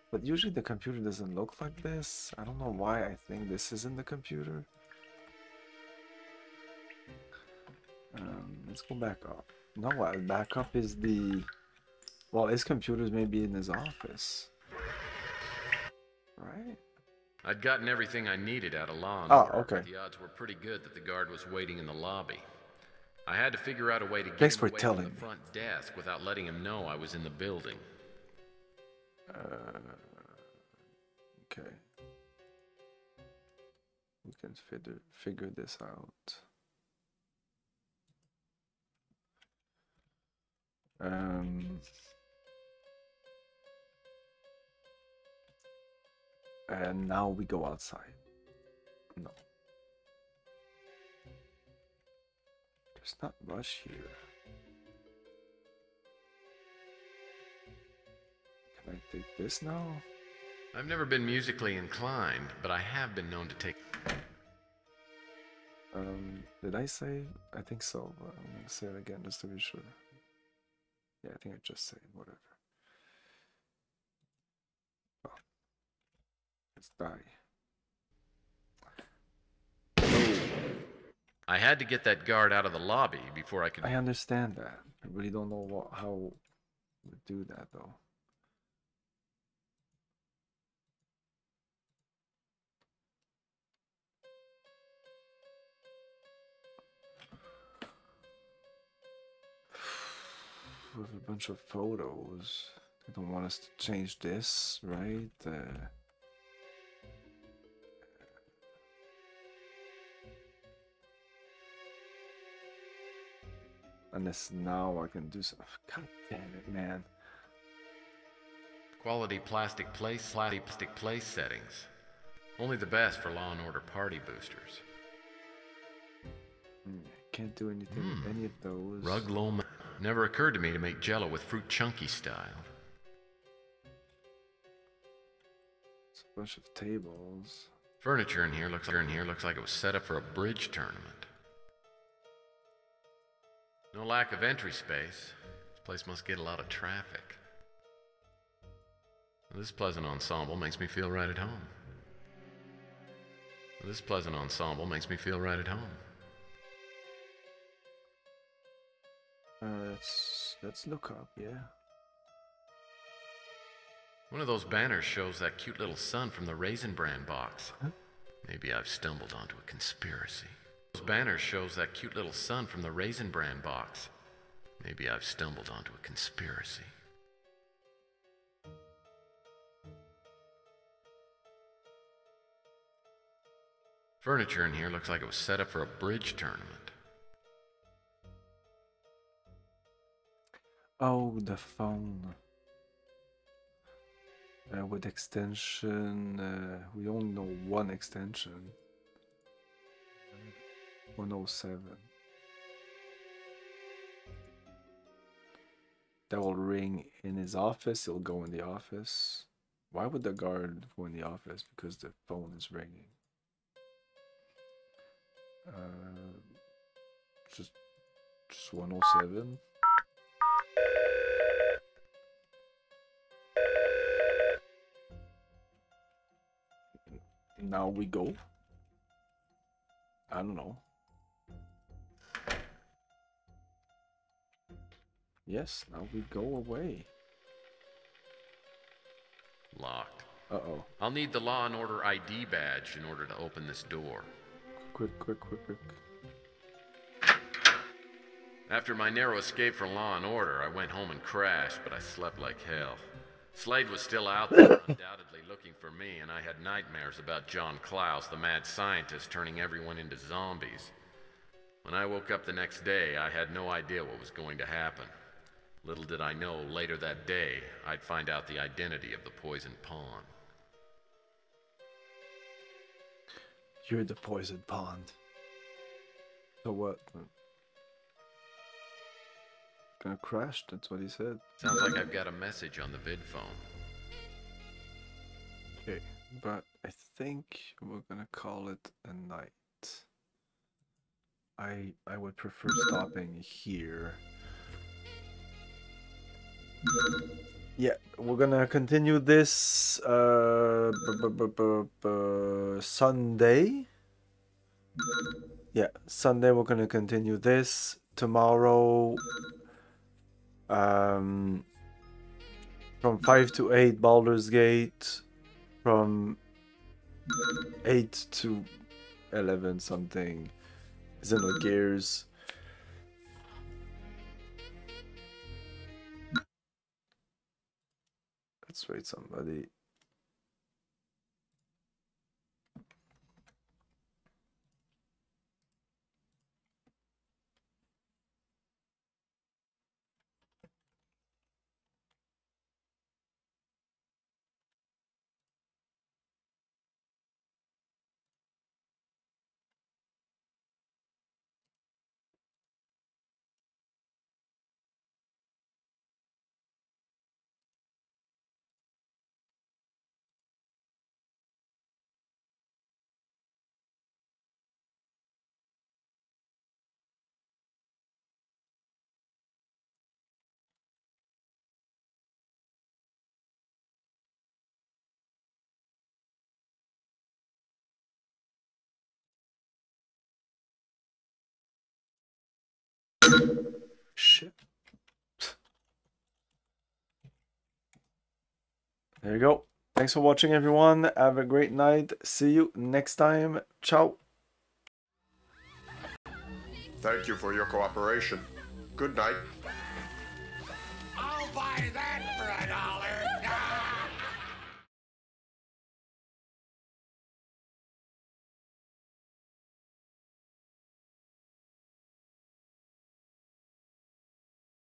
S1: but usually the computer doesn't look like this. I don't know why I think this is in the computer. Let's go back up. No, back up is the... Well, his computer's maybe in his office. Right?
S2: I'd gotten everything I needed out of Law and
S1: Oh,
S2: Order,
S1: okay.
S2: but the odds were pretty good that the guard was waiting in the lobby. I had to figure out a way to get
S1: Thanks
S2: him
S1: for
S2: away from
S1: telling
S2: the
S1: me.
S2: front desk without letting him know I was in the building.
S1: Okay. We can figure this out. And now we go outside. No. There's not much here. Can I take this now?
S2: I've never been musically inclined, but I have been known to take...
S1: Did I say? I think so, but I'm gonna say it again just to be sure. Yeah, I think I just said whatever. Oh. Let's die.
S2: I had to get that guard out of the lobby before I could...
S1: I understand that. I really don't know how we do that though. With a bunch of photos. They don't want us to change this, right? Unless now I can do some. God damn it, man.
S2: Quality plastic place settings. Only the best for Law and Order party boosters.
S1: Can't do anything with any of those.
S2: Rug Loma. Never occurred to me to make Jello with Fruit Chunky style.
S1: It's a bunch of tables.
S2: Furniture in here looks like it was set up for a bridge tournament. No lack of entry space. This place must get a lot of traffic. This pleasant ensemble makes me feel right at home. This pleasant ensemble makes me feel right at home.
S1: Let's look up, yeah.
S2: One of those banners shows that cute little son from the Raisin Bran box. Maybe I've stumbled onto a conspiracy. Those banners shows that cute little son from the Raisin Bran box. Maybe I've stumbled onto a conspiracy. Furniture in here looks like it was set up for a bridge tournament.
S1: Oh, the phone. With extension, we only know one extension. 107. That will ring in his office, he'll go in the office. Why would the guard go in the office? Because the phone is ringing. Just 107. Now we go. I don't know. Yes, now we go away.
S2: Locked.
S1: Uh-oh.
S2: I'll need the Law and Order ID badge in order to open this door.
S1: Quick.
S2: After my narrow escape from Law and Order, I went home and crashed, but I slept like hell. Slade was still out there, undoubtedly looking for me, and I had nightmares about John Klaus, the mad scientist, turning everyone into zombies. When I woke up the next day, I had no idea what was going to happen. Little did I know, later that day, I'd find out the identity of the poisoned pawn.
S1: You're the poisoned pawn. So what? Gonna crash, that's what he said.
S2: Sounds like I've got a message on the vid phone.
S1: Okay, but I think we're gonna call it a night. I would prefer stopping here. Yeah, we're gonna continue this Sunday. Yeah, Sunday we're gonna continue this. Tomorrow from 5 to 8 Baldur's Gate, from 8 to 11 something Xenogears. Let's wait somebody. Shit. There you go. Thanks for watching, everyone. Have a great night. See you next time. Ciao.
S17: Thank you for your cooperation. Good night.
S6: I'll buy that.